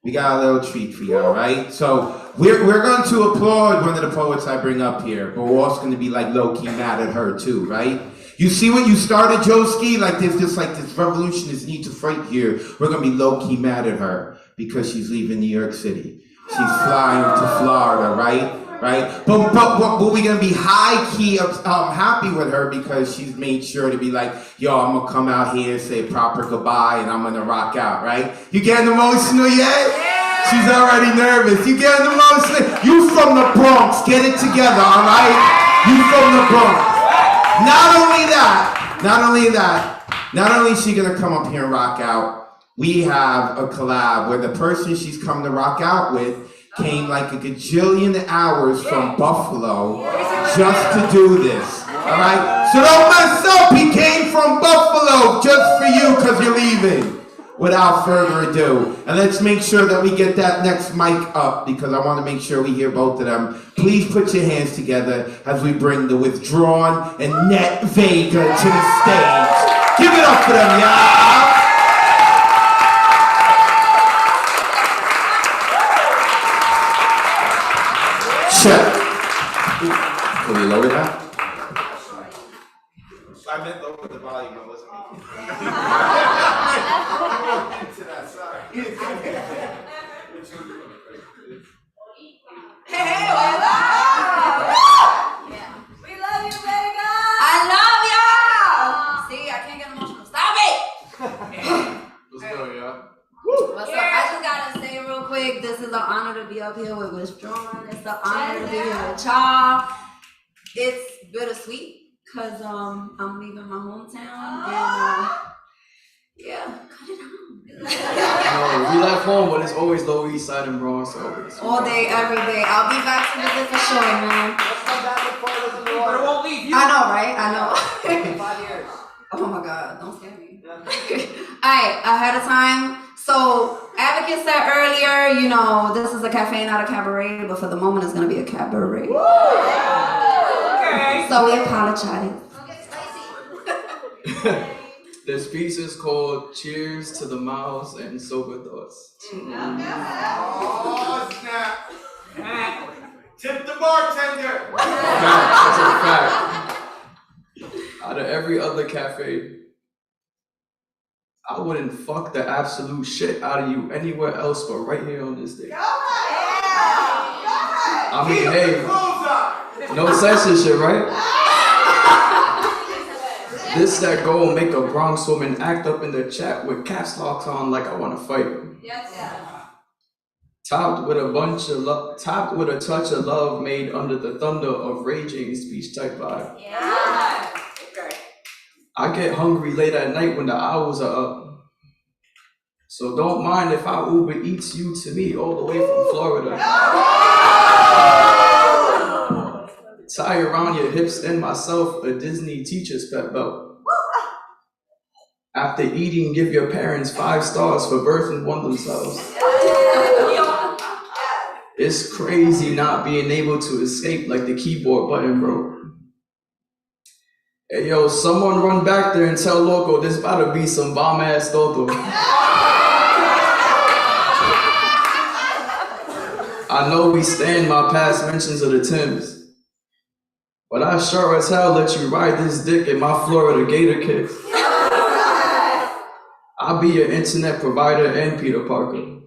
We got a little treat for y'all, right? So we're going to applaud one of the poets I bring up here, but we're also going to be like low-key mad at her too, right? You see what you started, Joski? Like, there's just like this revolution, this need to fight here. We're going to be low-key mad at her because she's leaving New York City. She's flying to Florida, right? Right? But we gonna be high key happy with her because she's made sure to be like, yo, I'm gonna come out here, say proper goodbye, and I'm gonna rock out, right? You getting emotional yet? Yeah. She's already nervous. You getting emotional? You from the Bronx, get it together, all right? You from the Bronx. Not only is she gonna come up here and rock out, we have a collab where the person she's come to rock out with came like a gajillion hours from Buffalo just to do this, all right? So don't mess up, he came from Buffalo just for you because you're leaving. Without further ado, and let's make sure that we get that next mic up because I want to make sure we hear both of them. Please put your hands together as we bring the Withdrawn and Net Vega to the stage. Give it up for them, y'all. Check. Can we lower that? I meant lower the volume, I wasn't into that, sorry. Hey, what's up? We love you, Vega. I love y'all. See, I can't get emotional. Stop it. Let's go, y'all. What's up? I just gotta say real quick, this is an honor to be up here with Withdrawn. It's an honor to be here with y'all. It's bittersweet because I'm leaving my hometown and yeah, cut it out. No, we left home, but it's always Lower East Side and Bronx. Always. All day, every day. I'll be back to visit for sure, man. But it won't leave you. I know, right? I know. 5 years. Oh my God, don't scare me. Alright, ahead of time. So, Advocate said earlier, you know, this is a cafe, not a cabaret, but for the moment it's gonna be a cabaret. Okay. So we apologize. This piece is called Cheers to the Miles and Sober Thoughts. Oh, snap. Tip the bartender. That's a fact. Out of every other cafe, I wouldn't fuck the absolute shit out of you anywhere else but right here on this day. I mean, hey, no censorship, right? This that go and make a Bronx woman act up in the chat with caps locks on like I want to fight. Yes. Topped with a touch of love made under the thunder of raging speech type vibe. Yeah. Okay. I get hungry late at night when the hours are up. So don't mind if I Uber Eats you to me all the way from Florida. Tie around your hips, then myself a Disney teacher's pet belt. After eating, give your parents 5 stars for birthing one themselves. It's crazy not being able to escape like the keyboard button broke. Hey yo, someone run back there and tell Loco this about to be some bomb ass toto. I know we stand my past mentions of the Timbs, but I sure as hell let you ride this dick in my Florida Gator kicks. I'll be your internet provider and Peter Parker.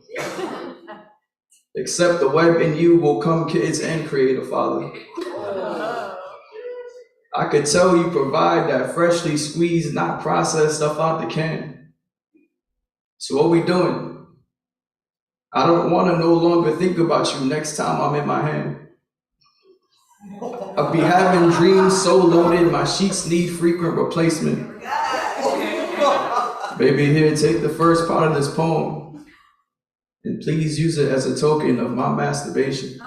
Except the web and you will come kids and create a father. I could tell you provide that freshly squeezed, not processed stuff out the can. So what we doing? I don't want to no longer think about you next time I'm in my hand. I'll be having dreams so loaded, my sheets need frequent replacement. Baby, here, take the first part of this poem, and please use it as a token of my masturbation.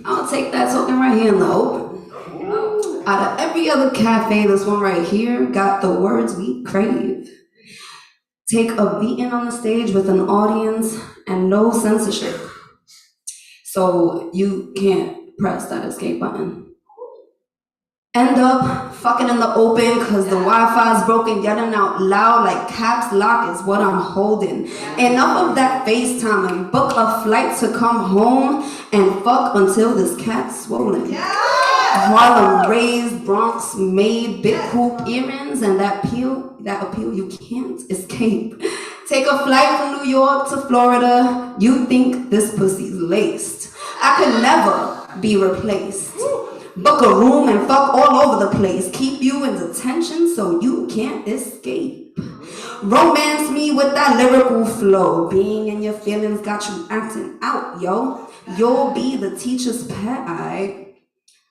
I'll take that token right here in the open. Out of every other cafe, this one right here got the words we crave. Take a beating on the stage with an audience and no censorship. So you can't press that escape button. End up fucking in the open because the Wi-Fi is broken, yelling out loud like caps lock is what I'm holding. Enough of that FaceTime and book a flight to come home and fuck until this cat's swollen. Harlem raised, Bronx made, big hoop earrings, and that appeal you can't escape. Take a flight from New York to Florida. You think this pussy's laced. I could never be replaced. Book a room and fuck all over the place. Keep you in detention so you can't escape. Romance me with that lyrical flow. Being in your feelings got you acting out, yo. You'll be the teacher's pet.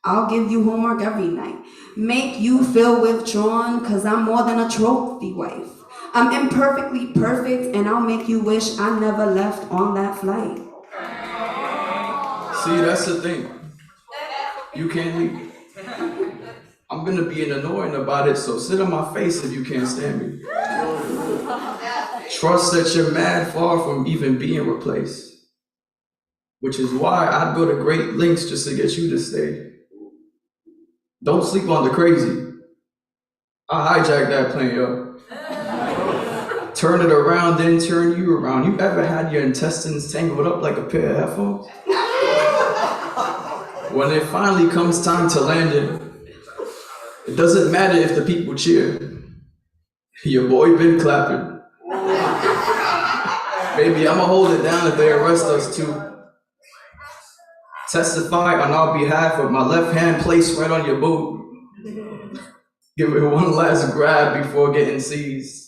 I'll give you homework every night. Make you feel withdrawn, cause I'm more than a trophy wife. I'm imperfectly perfect, and I'll make you wish I never left on that flight. See, that's the thing. You can't leave. I'm gonna be annoying about it, so sit on my face if you can't stand me. Trust that you're mad far from even being replaced. Which is why I'd go to great lengths just to get you to stay. Don't sleep on the crazy. I hijacked that plane, yo. Turn it around, then turn you around. You ever had your intestines tangled up like a pair of headphones? When it finally comes time to land it doesn't matter if the people cheer. Your boy been clapping. Baby, I'ma hold it down if they arrest us too. Testify on our behalf with my left hand placed right on your boot. Give it one last grab before getting seized.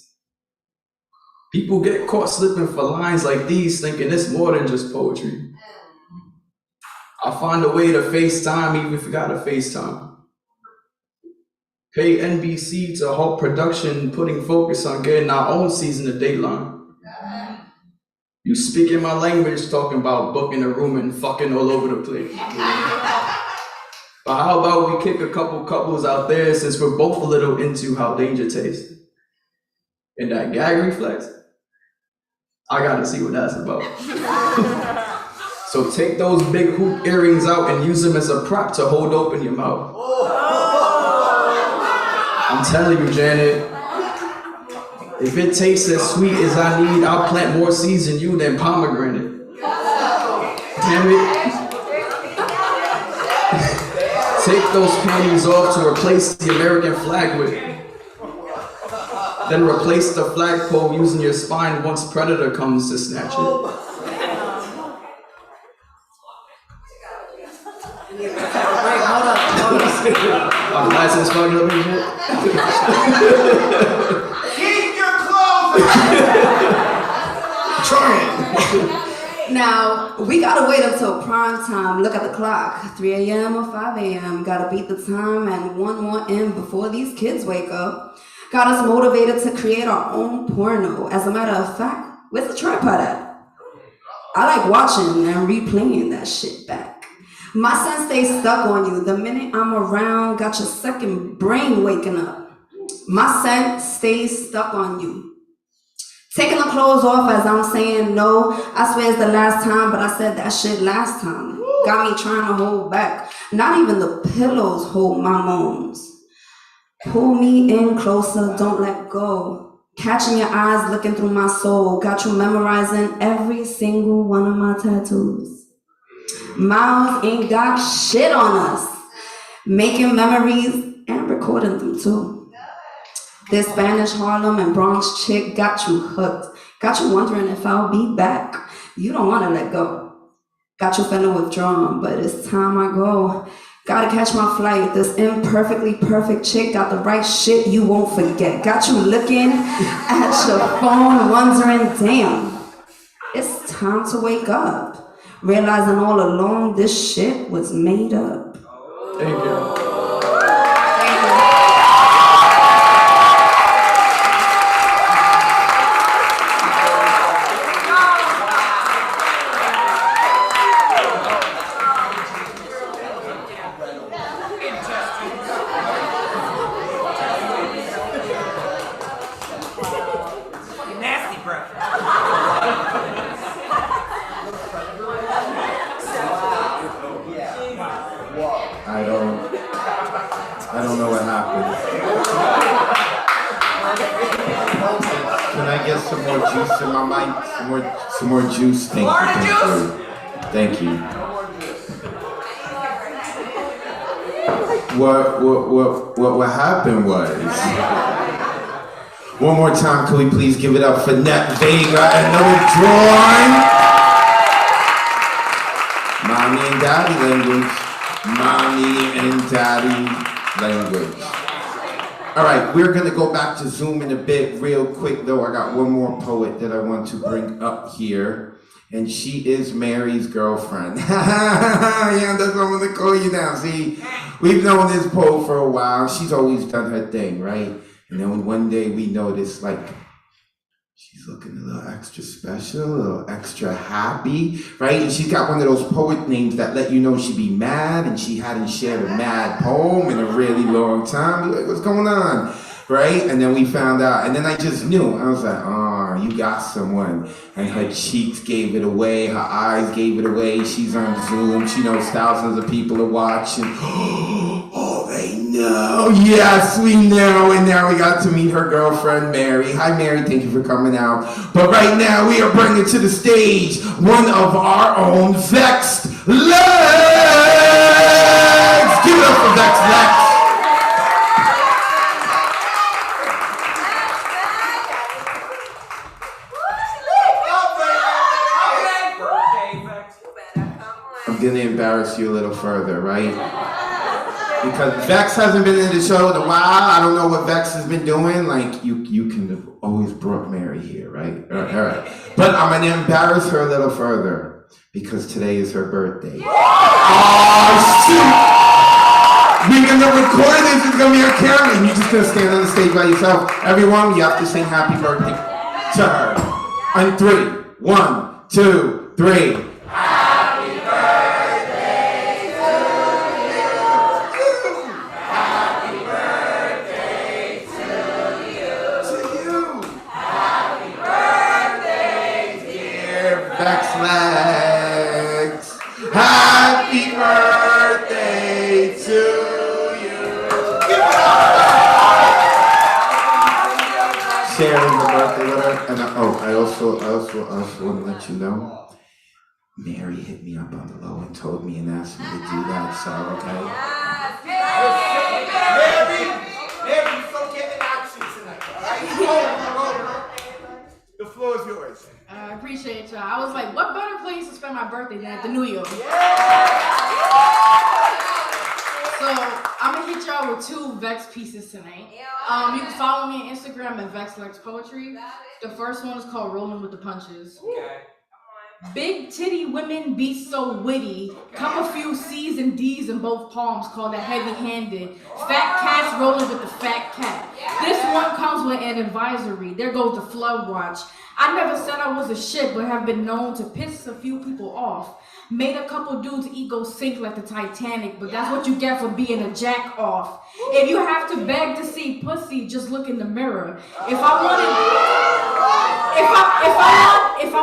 People get caught slipping for lines like these thinking it's more than just poetry. I'll find a way to FaceTime even if you gotta FaceTime. Pay NBC to halt production, putting focus on getting our own season of Dateline. You speaking my language, talking about booking a room and fucking all over the place. But how about we kick a couple couples out there since we're both a little into how danger tastes? And that gag reflex, I gotta see what that's about. So take those big hoop earrings out and use them as a prop to hold open your mouth. I'm telling you, Janet, if it tastes as sweet as I need, I'll plant more seeds in you than pomegranate. Damn it. Take those panties off to replace the American flag with. Then replace the flagpole using your spine once predator comes to snatch it. My license fucking up and shit. Keep your clothes on! Try it. Now, we gotta wait until prime time. Look at the clock. 3 a.m. or 5 a.m. Gotta beat the time and one more in before these kids wake up. Got us motivated to create our own porno. As a matter of fact, where's the tripod at? I like watching and replaying that shit back. My sense stays stuck on you. The minute I'm around, got your second brain waking up. My scent stays stuck on you. Taking the clothes off as I'm saying no. I swear it's the last time, but I said that shit last time. Got me trying to hold back. Not even the pillows hold my moans. Pull me in closer, don't let go. Catching your eyes, looking through my soul. Got you memorizing every single one of my tattoos. Miles ain't got shit on us. Making memories and recording them too. This Spanish Harlem and Bronx chick got you hooked. Got you wondering if I'll be back. You don't want to let go. Got you feeling withdrawn, but it's time I go. Gotta catch my flight. This imperfectly perfect chick got the right shit you won't forget. Got you looking at your phone wondering, damn, it's time to wake up. Realizing all along this shit was made up. Thank you. Nasty breath. I don't know what happened. Can I get some more juice in my mic? Some more juice. Thank you. What happened was One more time, can we please give it up for Net Vega and Noah Drawing? Mommy and daddy language. Mommy and daddy language. All right, we're gonna go back to Zoom in a bit real quick though. I got one more poet that I want to bring up here. And she is Mary's girlfriend. Yeah, that's what I'm gonna call you now. See, we've known this poet for a while. She's always done her thing, right? And then one day we noticed like, she's looking a little extra special, a little extra happy, right? And she's got one of those poet names that let you know she'd be mad and she hadn't shared a mad poem in a really long time. We're like, what's going on? Right? And then we found out, and then I just knew. I was like, oh, you got someone. And her cheeks gave it away, her eyes gave it away. She's on Zoom, she knows thousands of people are watching. Oh, they know. Yes, we know. And now we got to meet her girlfriend, Mary. Hi, Mary, thank you for coming out. But right now, we are bringing to the stage one of our own Vexed Legs. Give it up for Vexed Legs. I'm gonna embarrass you a little further, right? Because Vex hasn't been in the show in a while. I don't know what Vex has been doing. Like, you can have always brought Mary here, right? All right. But I'm gonna embarrass her a little further because today is her birthday. Oh, shoot! We're gonna record this. It's gonna be our camera. And you're just gonna stand on the stage by yourself. Everyone, you have to sing happy birthday to her. On 3. 1, 2, 3. Legs. Happy birthday to you. Sharing the birthday with her. And I also want to let you know, Mary hit me up on the low and told me and asked me to do that, so okay? Mary, you so getting action tonight, all right? The floor is yours. I appreciate y'all. I was like, what better place to spend my birthday than at the New York? So I'm gonna hit y'all with 2 Vex pieces tonight. You can follow me on Instagram at VexLex Poetry. The first one is called Rolling with the Punches. Okay. Big titty women be so witty. Come a few C's and D's in both palms, called it heavy-handed. Fat cats rolling with the fat cat. This one comes with an advisory. There goes the flood watch. I never said I was a shit, but have been known to piss a few people off. Made a couple dudes' ego sink like the Titanic, but that's what you get for being a jack off. If you have to beg to see pussy, just look in the mirror. If I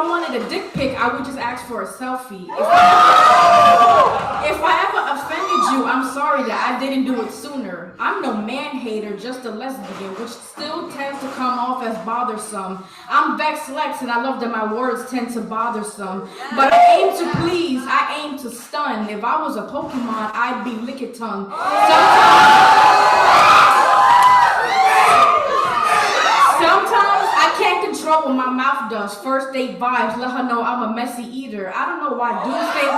wanted a dick pic, I would just ask for a selfie. If I ever offended you, I'm sorry that I didn't do it sooner. I'm no man hater, just a lesbian, which still tends to come off as bothersome. I'm Vex Lex, and I love that my words tend to bother some. But I aim to please, I aim to stun. If I was a Pokemon, I'd be Lickitung. Sometimes I can't control what my mouth does. First date vibes, let her know I'm a messy eater. I don't know why dudes think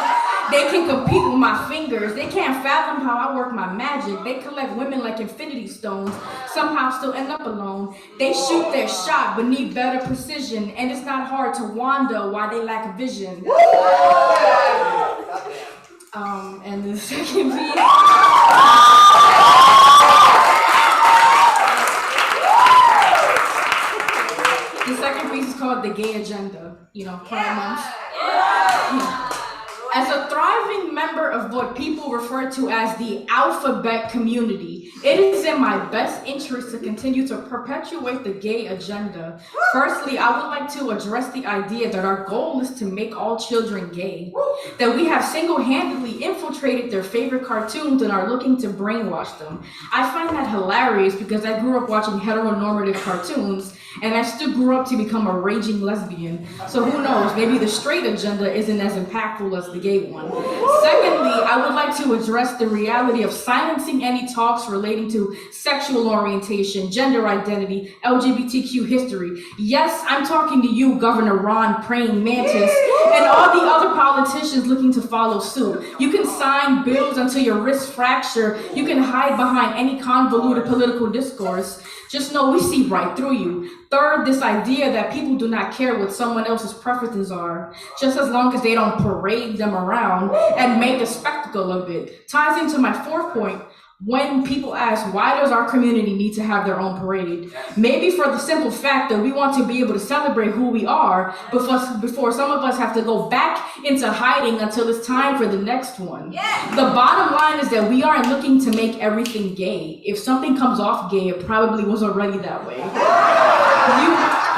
they can compete with my fingers. They can't fathom how I work my magic. They collect women like infinity stones, somehow still end up alone. They shoot their shot but need better precision, and it's not hard to wonder why they lack vision. And the second piece. The second piece is called The Gay Agenda, Pride Month. As a thriving member of what people refer to as the alphabet community, it is in my best interest to continue to perpetuate the gay agenda. Firstly, I would like to address the idea that our goal is to make all children gay, that we have single-handedly infiltrated their favorite cartoons and are looking to brainwash them. I find that hilarious because I grew up watching heteronormative cartoons, And I still grew up to become a raging lesbian. So who knows, maybe the straight agenda isn't as impactful as the gay one. Secondly, I would like to address the reality of silencing any talks relating to sexual orientation, gender identity, LGBTQ history. Yes, I'm talking to you, Governor Ron Praying Mantis, and all the other politicians looking to follow suit. You can sign bills until your wrists fracture. You can hide behind any convoluted political discourse. Just know we see right through you. Third, this idea that people do not care what someone else's preferences are, just as long as they don't parade them around and make a spectacle of it, ties into my fourth point. When people ask, why does our community need to have their own parade? Maybe for the simple fact that we want to be able to celebrate who we are before some of us have to go back into hiding until it's time for the next one. The bottom line is that we aren't looking to make everything gay. If something comes off gay, it probably was already that way.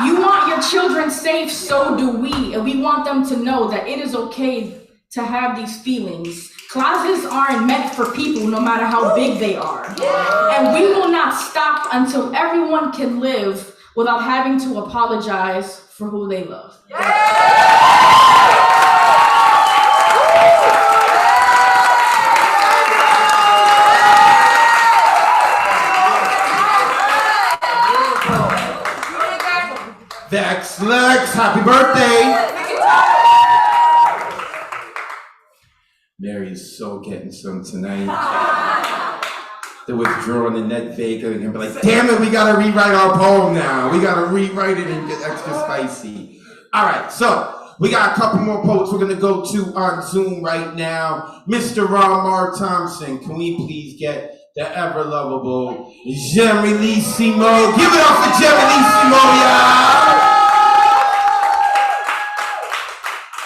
You want your children safe, so do we. And we want them to know that it is okay to have these feelings. Closets aren't meant for people, no matter how big they are. And we will not stop until everyone can live without having to apologize for who they love. Vex Lex, happy birthday! Mary's so getting some tonight. They're withdrawing the Ned Vega and be like, damn it, we gotta rewrite our poem now. We gotta rewrite it and get extra spicy. All right, so we got a couple more poets we're gonna go to on Zoom right now. Mr. Ramar Thompson, can we please get the ever lovable Gemelissimo? Give it up for Gemelissimo, y'all!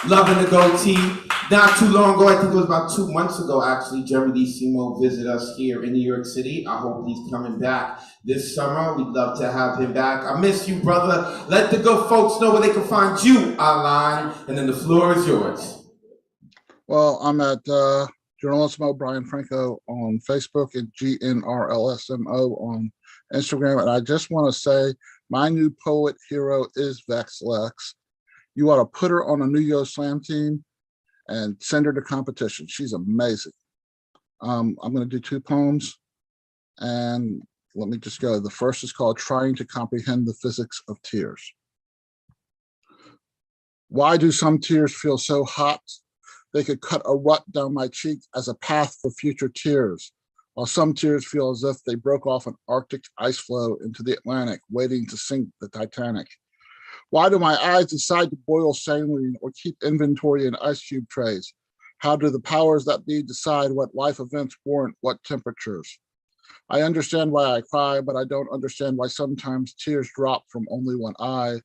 Loving the goatee. Not too long ago, I think it was about 2 months ago, actually, Gemelissimo visited us here in New York City. I hope he's coming back this summer. We'd love to have him back. I miss you, brother. Let the good folks know where they can find you online, and then the floor is yours. Well, I'm at Journalismo Brian Franco on Facebook and GNRLSMO on Instagram. And I just want to say my new poet hero is Vex Lex. You ought to put her on a New Yo Slam team and send her to competition. She's amazing. I'm going to do 2 poems, and let me just go. The first is called Trying to Comprehend the Physics of Tears. Why do some tears feel so hot? They could cut a rut down my cheek as a path for future tears, while some tears feel as if they broke off an Arctic ice floe into the Atlantic, waiting to sink the Titanic. Why do my eyes decide to boil saline or keep inventory in ice cube trays? How do the powers that be decide what life events warrant what temperatures? I understand why I cry, but I don't understand why sometimes tears drop from only one eye,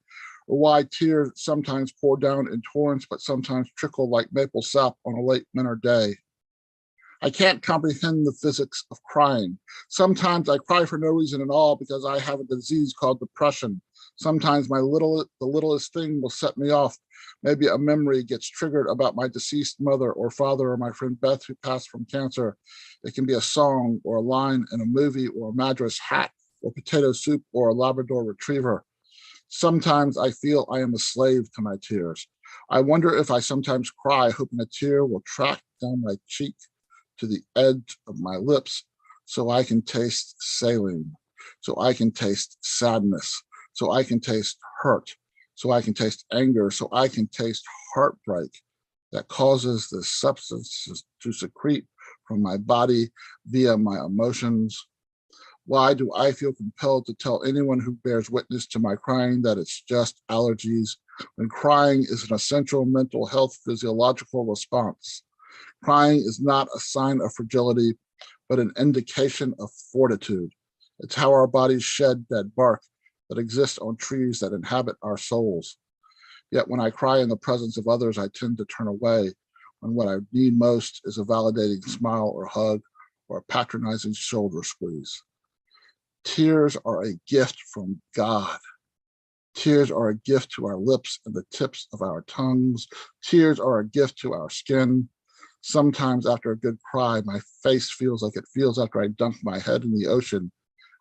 or why tears sometimes pour down in torrents, but sometimes trickle like maple sap on a late winter day. I can't comprehend the physics of crying. Sometimes I cry for no reason at all because I have a disease called depression. Sometimes the littlest thing will set me off. Maybe a memory gets triggered about my deceased mother or father or my friend Beth who passed from cancer. It can be a song or a line in a movie or a Madras hat or potato soup or a Labrador retriever. Sometimes I feel I am a slave to my tears. I wonder if I sometimes cry hoping a tear will track down my cheek to the edge of my lips so I can taste saline, so I can taste sadness, so I can taste hurt, so I can taste anger, so I can taste heartbreak that causes the substances to secrete from my body via my emotions. Why do I feel compelled to tell anyone who bears witness to my crying that it's just allergies, when crying is an essential mental health physiological response? Crying is not a sign of fragility, but an indication of fortitude. It's how our bodies shed dead bark that exists on trees that inhabit our souls. Yet when I cry in the presence of others, I tend to turn away when what I need most is a validating smile or hug or a patronizing shoulder squeeze. Tears are a gift from God. Tears are a gift to our lips and the tips of our tongues. Tears are a gift to our skin. Sometimes after a good cry, my face feels like it feels after I dunk my head in the ocean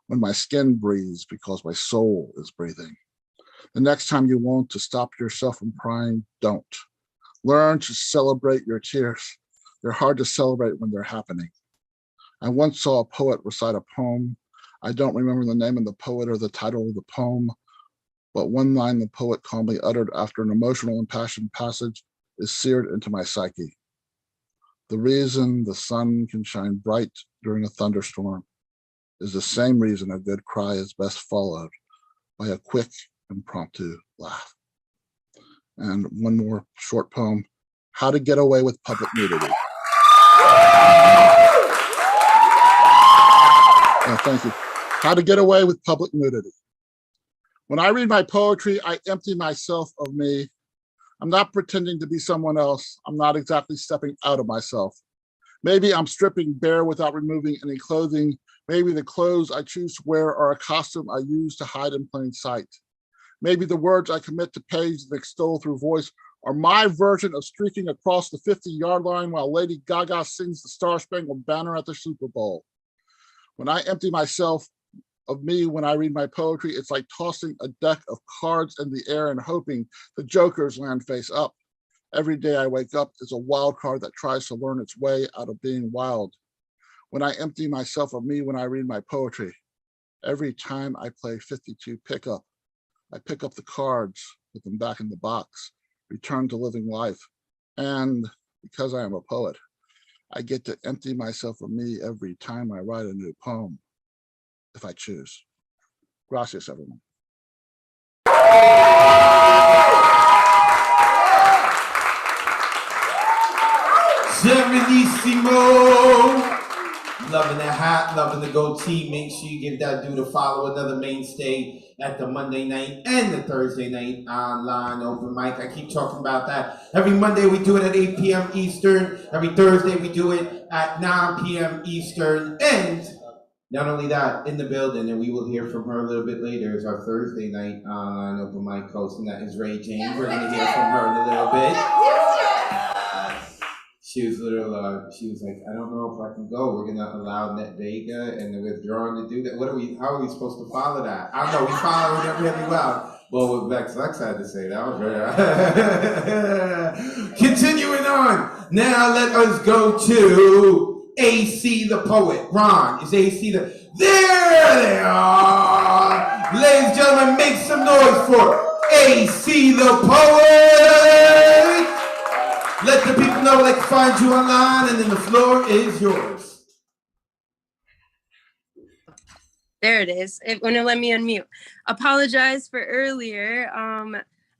when my skin breathes because my soul is breathing. The next time you want to stop yourself from crying, don't. Learn to celebrate your tears. They're hard to celebrate when they're happening. I once saw a poet recite a poem. I don't remember the name of the poet or the title of the poem, but one line the poet calmly uttered after an emotional impassioned passage is seared into my psyche. The reason the sun can shine bright during a thunderstorm is the same reason a good cry is best followed by a quick, impromptu laugh. And one more short poem, How to Get Away with Public Nudity. Thank you. How to Get Away with Public Nudity. When I read my poetry, I empty myself of me. I'm not pretending to be someone else. I'm not exactly stepping out of myself. Maybe I'm stripping bare without removing any clothing. Maybe the clothes I choose to wear are a costume I use to hide in plain sight. Maybe the words I commit to page and extol through voice are my version of streaking across the 50-yard line while Lady Gaga sings the Star-Spangled Banner at the Super Bowl. When I empty myself of me when I read my poetry, it's like tossing a deck of cards in the air and hoping the jokers land face up. Every day I wake up is a wild card that tries to learn its way out of being wild. When I empty myself of me when I read my poetry, every time I play 52 pickup, I pick up the cards, put them back in the box, return to living life. And because I am a poet, I get to empty myself of me every time I write a new poem, if I choose. Gracias, everyone. Serenissimo! Loving the hat, loving the goatee. Make sure you give that dude a follow. Another mainstay at the Monday night and the Thursday night online open mic. I keep talking about that. Every Monday we do it at 8 p.m. Eastern. Every Thursday we do it at 9 p.m. Eastern. And not only that, in the building, and we will hear from her a little bit later, is our Thursday night online open mic host, and that is Ray Jane. We're going to hear from her in a little bit. She was she was like, I don't know if I can go. We're gonna allow Net Vega and the Withdrawn to do that. How are we supposed to follow that? I don't know, we followed it really well. Well, what Vex Lex had to say, that was very Continuing on, now let us go to AC the Poet. Ron, is AC the, there they are! Ladies and gentlemen, make some noise for AC the Poet! Let the people know where they can find you online, and then the floor is yours. There it is. It wouldn't let me unmute. Apologize for earlier.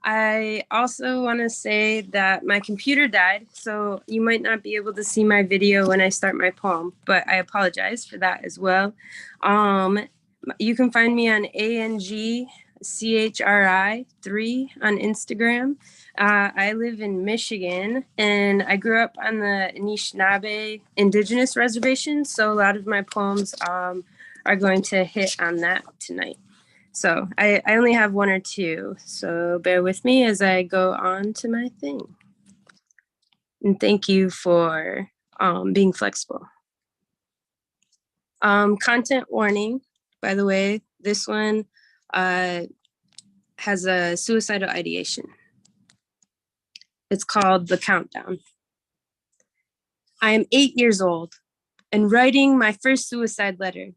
I also want to say that my computer died, so you might not be able to see my video when I start my poem, but I apologize for that as well. You can find me on ANGCHRI3 on Instagram. I live in Michigan, and I grew up on the Anishinaabe Indigenous Reservation, so a lot of my poems are going to hit on that tonight. So I only have one or two, so bear with me as I go on to my thing. And thank you for being flexible. Content warning, by the way, this one has a suicidal ideation. It's called The Countdown. I am 8 years old and writing my first suicide letter.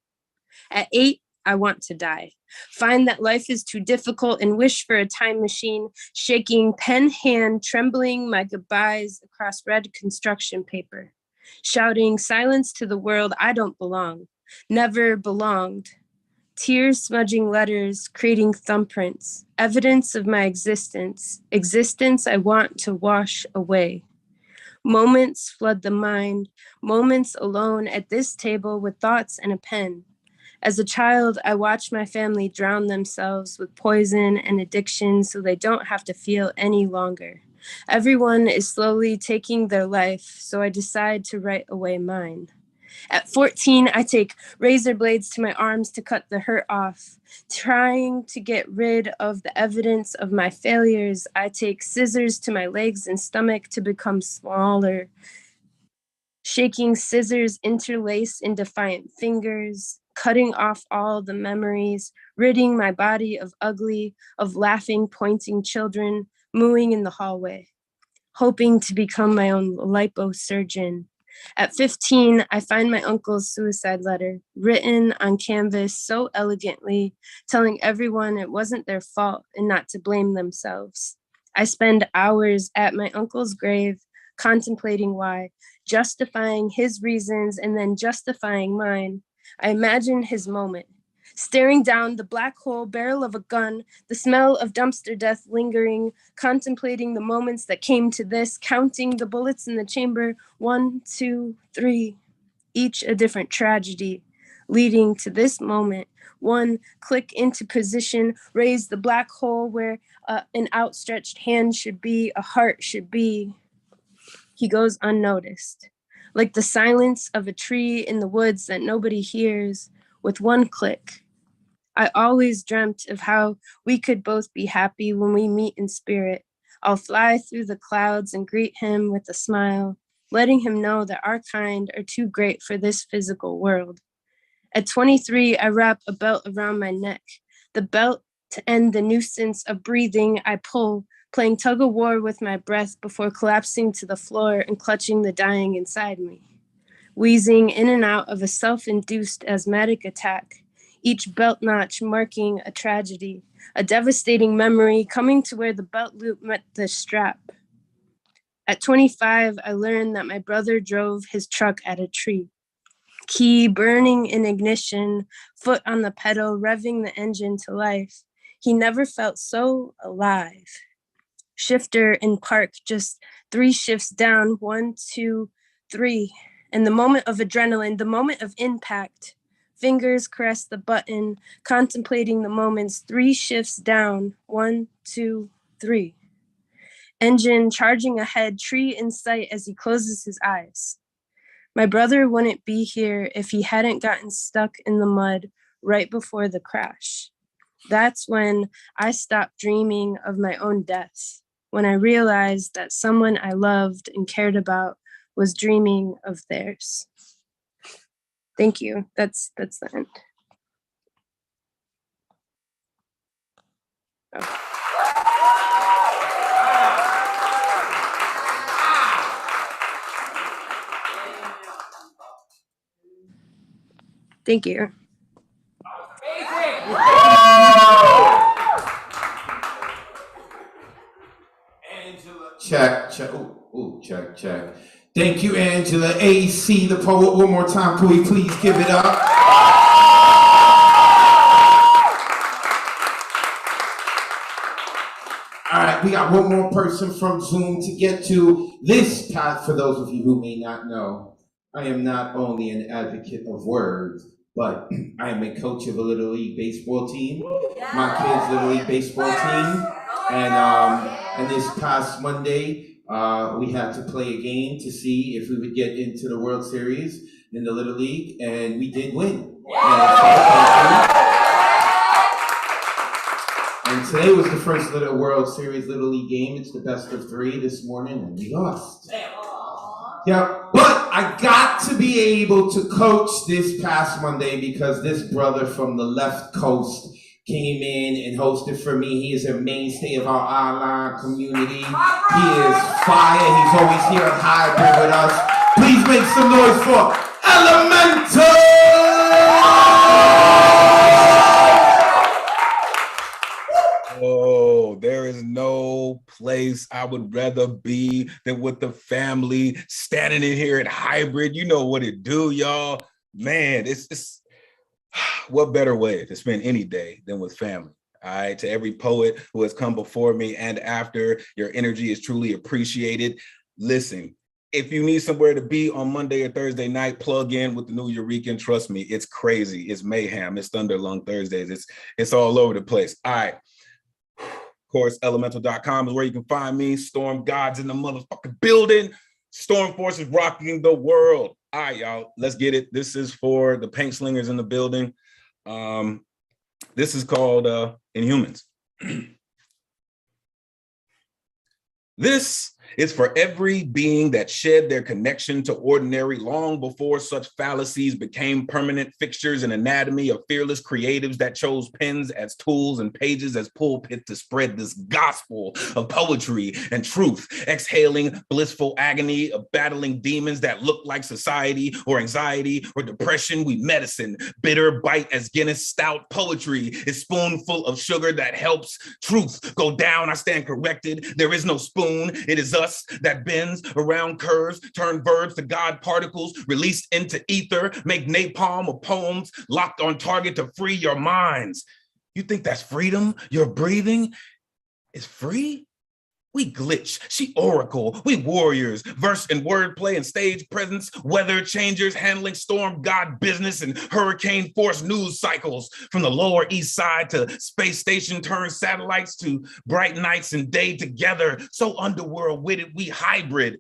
At 8, I want to die. Find that life is too difficult and wish for a time machine, shaking pen hand, trembling my goodbyes across red construction paper, shouting silence to the world, I don't belong, never belonged. Tears smudging letters, creating thumbprints, evidence of my existence I want to wash away. Moments flood the mind, moments alone at this table with thoughts and a pen. As a child, I watched my family drown themselves with poison and addiction so they don't have to feel any longer. Everyone is slowly taking their life, so I decide to write away mine. At 14, I take razor blades to my arms to cut the hurt off. Trying to get rid of the evidence of my failures, I take scissors to my legs and stomach to become smaller. Shaking scissors interlace in defiant fingers, cutting off all the memories, ridding my body of ugly, of laughing, pointing children, mooing in the hallway, hoping to become my own liposurgeon. At 15, I find my uncle's suicide letter, written on canvas so elegantly, telling everyone it wasn't their fault and not to blame themselves. I spend hours at my uncle's grave, contemplating why, justifying his reasons and then justifying mine. I imagine his moment, staring down the black hole barrel of a gun, the smell of dumpster death lingering, contemplating the moments that came to this, counting the bullets in the chamber, 1, 2, 3, each a different tragedy, leading to this moment. One, click into position, raise the black hole where an outstretched hand should be, a heart should be. He goes unnoticed, like the silence of a tree in the woods that nobody hears. With one click, I always dreamt of how we could both be happy when we meet in spirit. I'll fly through the clouds and greet him with a smile, letting him know that our kind are too great for this physical world. At 23, I wrap a belt around my neck, the belt to end the nuisance of breathing I pull, playing tug of war with my breath before collapsing to the floor and clutching the dying inside me. Wheezing in and out of a self-induced asthmatic attack, each belt notch marking a tragedy, a devastating memory coming to where the belt loop met the strap. At 25, I learned that my brother drove his truck at a tree. Key burning in ignition, foot on the pedal, revving the engine to life. He never felt so alive. Shifter in park, just 3 shifts down, 1, 2, 3. And the moment of adrenaline, the moment of impact. Fingers caress the button, contemplating the moments, 3 shifts down, 1, 2, 3. Engine charging ahead, tree in sight as he closes his eyes. My brother wouldn't be here if he hadn't gotten stuck in the mud right before the crash. That's when I stopped dreaming of my own death, when I realized that someone I loved and cared about was dreaming of theirs. Thank you. That's the end. Oh. Thank you. Angela, check. Ooh, check. Thank you, Angela. AC, the poet. One more time, can we please give it up? All right, we got one more person from Zoom to get to. This path, for those of you who may not know, I am not only an advocate of words, but I am a coach of a Little League baseball team, my kids' Little League baseball team. And this past Monday, we had to play a game to see if we would get into the World Series in the Little League, and we did win. And today was the first World Series Little League game. It's the best of 3 this morning, and we lost. Yeah, but I got to be able to coach this past Monday because this brother from the left coast came in and hosted for me. He is a mainstay of our online community. He is fire. He's always here at Hybrid with us. Please make some noise for Elemental! Oh, there is no place I would rather be than with the family, standing in here at Hybrid. You know what it do, y'all. Man, it's what better way to spend any day than with family? All right, to every poet who has come before me and after, your energy is truly appreciated. Listen, if you need somewhere to be on Monday or Thursday night, plug in with the new Eurekan. Trust me, it's crazy. It's mayhem. It's Thunderlung Thursdays. It's all over the place. All right. Of course, elemental.com is where you can find me. Storm God's in the motherfucking building. Storm Force is rocking the world. All right, y'all, let's get it. This is for the paint slingers in the building. This is called Inhumans. This It's for every being that shed their connection to ordinary long before such fallacies became permanent fixtures in anatomy of fearless creatives that chose pens as tools and pages as pulpit to spread this gospel of poetry and truth, exhaling blissful agony of battling demons that look like society or anxiety or depression. We medicine, bitter bite as Guinness stout. Poetry is spoonful of sugar that helps truth go down. I stand corrected. There is no spoon. It is us that bends around curves, turn verbs to God particles, released into ether, make napalm of poems locked on target to free your minds. You think that's freedom? Your breathing is free? We glitch, she oracle, we warriors, verse and wordplay and stage presence, weather changers, handling storm god business and hurricane force news cycles. From the Lower East Side to space station turned satellites to bright nights and day together. So underworld witted, we hybrid.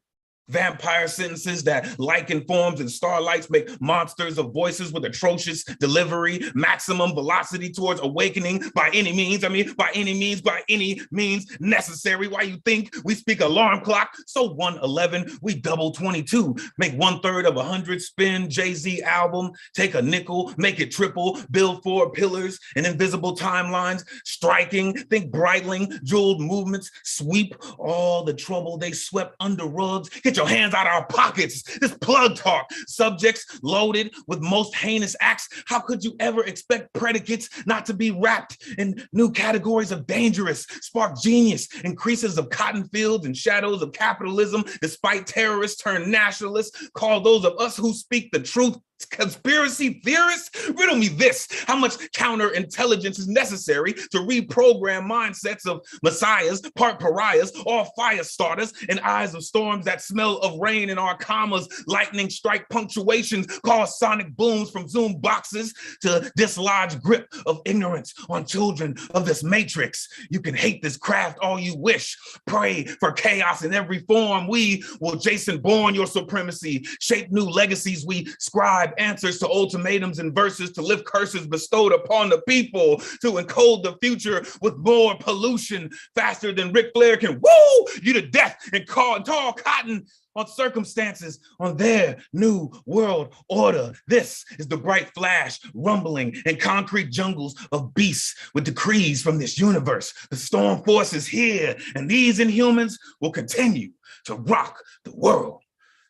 Vampire sentences that lichen forms and starlights make monsters of voices with atrocious delivery, maximum velocity towards awakening by any means. By any means necessary. Why you think we speak alarm clock? So 111, we double 22, make 1/3 of 100 spin Jay-Z album, take a nickel, make it triple, build 4 pillars and invisible timelines, striking, think Breitling, jeweled movements, sweep all the trouble they swept under rugs. Get your hands out of our pockets. This plug talk, subjects loaded with most heinous acts. How could you ever expect predicates not to be wrapped in new categories of dangerous, spark genius, increases of cotton fields and shadows of capitalism, despite terrorists turn nationalists, call those of us who speak the truth conspiracy theorists? Riddle me this: how much counterintelligence is necessary to reprogram mindsets of messiahs, part pariahs, all fire starters, and eyes of storms that smell of rain in our commas, lightning strike punctuations, cause sonic booms from Zoom boxes to dislodge grip of ignorance on children of this matrix? You can hate this craft all you wish, pray for chaos in every form. We will Jason Bourne your supremacy, shape new legacies. We scribe answers to ultimatums and verses to lift curses bestowed upon the people, to encode the future with more pollution faster than Ric Flair can woo you to death and tall cotton on circumstances on their new world order. This is the bright flash, rumbling in concrete jungles of beasts with decrees from this universe. The storm force is here, and these inhumans will continue to rock the world.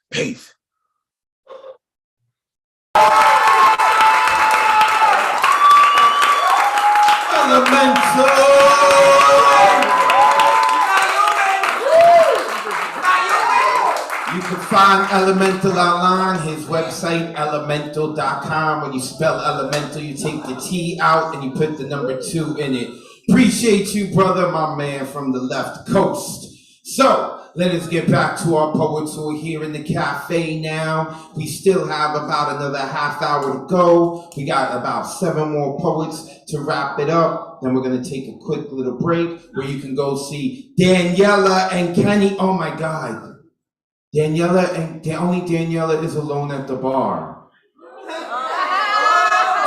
Peace. You can find Elemental online, his website, elemental.com. When you spell elemental, you take the T out and you put the number 2 in it. Appreciate you, brother, my man from the left coast. So, let us get back to our poets who are here in the cafe now. We still have about another half hour to go. We got about 7 more poets to wrap it up. Then we're going to take a quick little break where you can go see Daniela and Kenny. Oh my God. Only Daniela is alone at the bar.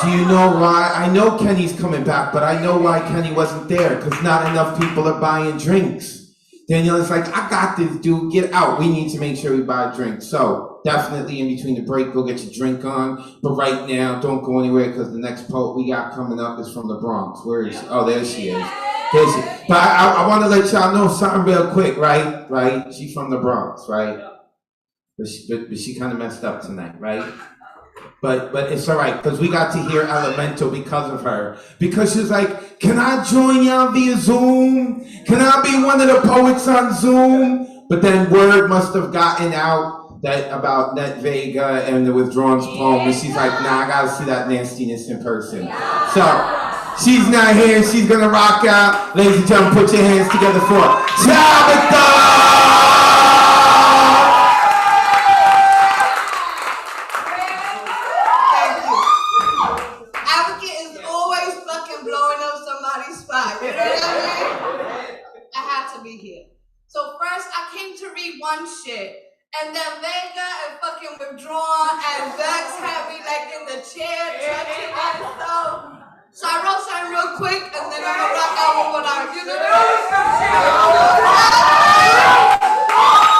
Do you know why? I know Kenny's coming back, but I know why Kenny wasn't there, because not enough people are buying drinks. Daniela's like, I got this, dude, get out. We need to make sure we buy drinks. So definitely in between the break, go get your drink on. But right now, don't go anywhere, because the next poet we got coming up is from the Bronx. Where is she? Oh, there she is. There she is. But I want to let y'all know something real quick, right? Right? She's from the Bronx, right? But she kind of messed up tonight, right? But it's all right, because we got to hear Elemental because of her. Because she's like, can I join y'all via Zoom? Can I be one of the poets on Zoom? But then word must have gotten out that about Net Vega and the Withdrawn poem, and she's like, nah, I gotta see that nastiness in person. So she's not here, she's gonna rock out. Ladies and gentlemen, put your hands together for Tabitha! One shit, and then Vega and fucking Withdrawn and Vex had me like in the chair touching myself. So I wrote something real quick, and then I'm gonna rock out with what I, you know.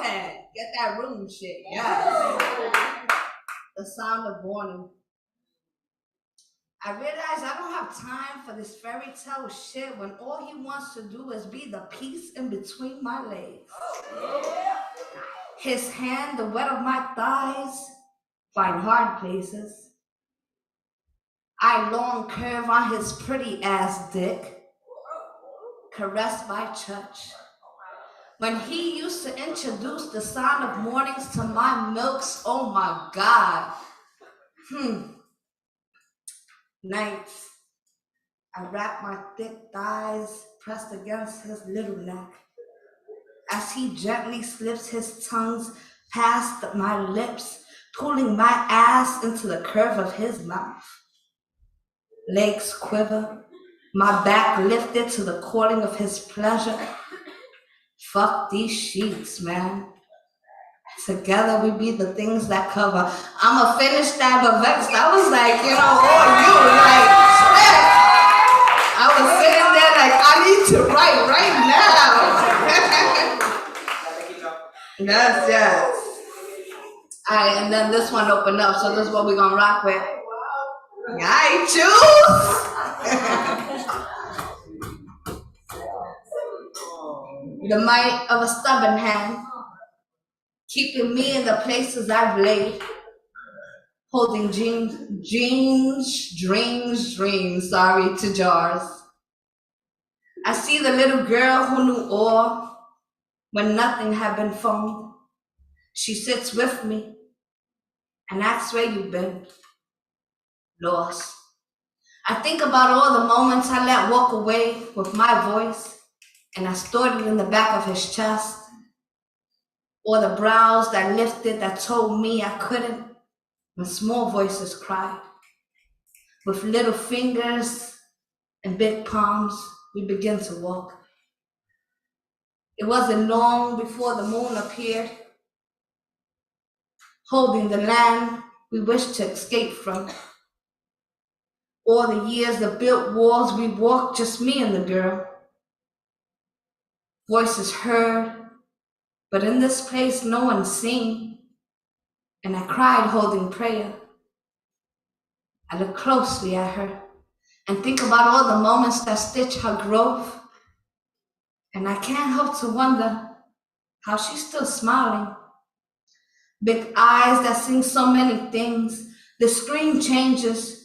ahead. Get that room shit. Yes. The sound of warning. I realize I don't have time for this fairy tale shit when all he wants to do is be the piece in between my legs. His hand, the wet of my thighs, find hard places. I long curve on his pretty ass dick, caressed by touch. When he used to introduce the sound of mornings to my milks, oh my God. Nights, I wrap my thick thighs pressed against his little neck as he gently slips his tongues past my lips, pulling my ass into the curve of his mouth. Legs quiver, my back lifted to the calling of his pleasure. Fuck these sheets, man. Together we be the things that cover. I'm a finished stab of vexed. I was like, you know, oh, you, like, shit. I was sitting there like, I need to write right now. Yes. All right, and then this one opened up, so this is what we're gonna rock with. I choose. The might of a stubborn hand, keeping me in the places I've laid, holding dreams to jars. I see the little girl who knew all when nothing had been found. She sits with me and asks where you've been. Lost. I think about all the moments I let walk away with my voice and I stored it in the back of his chest. Or the brows that lifted that told me I couldn't when small voices cried. With little fingers and big palms, we begin to walk. It wasn't long before the moon appeared, holding the land we wished to escape from. All the years, the built walls we walked, just me and the girl. Voices heard, but in this place no one seen, and I cried holding prayer. I look closely at her and think about all the moments that stitch her growth, and I can't help to wonder how she's still smiling. Big eyes that sing so many things. The screen changes,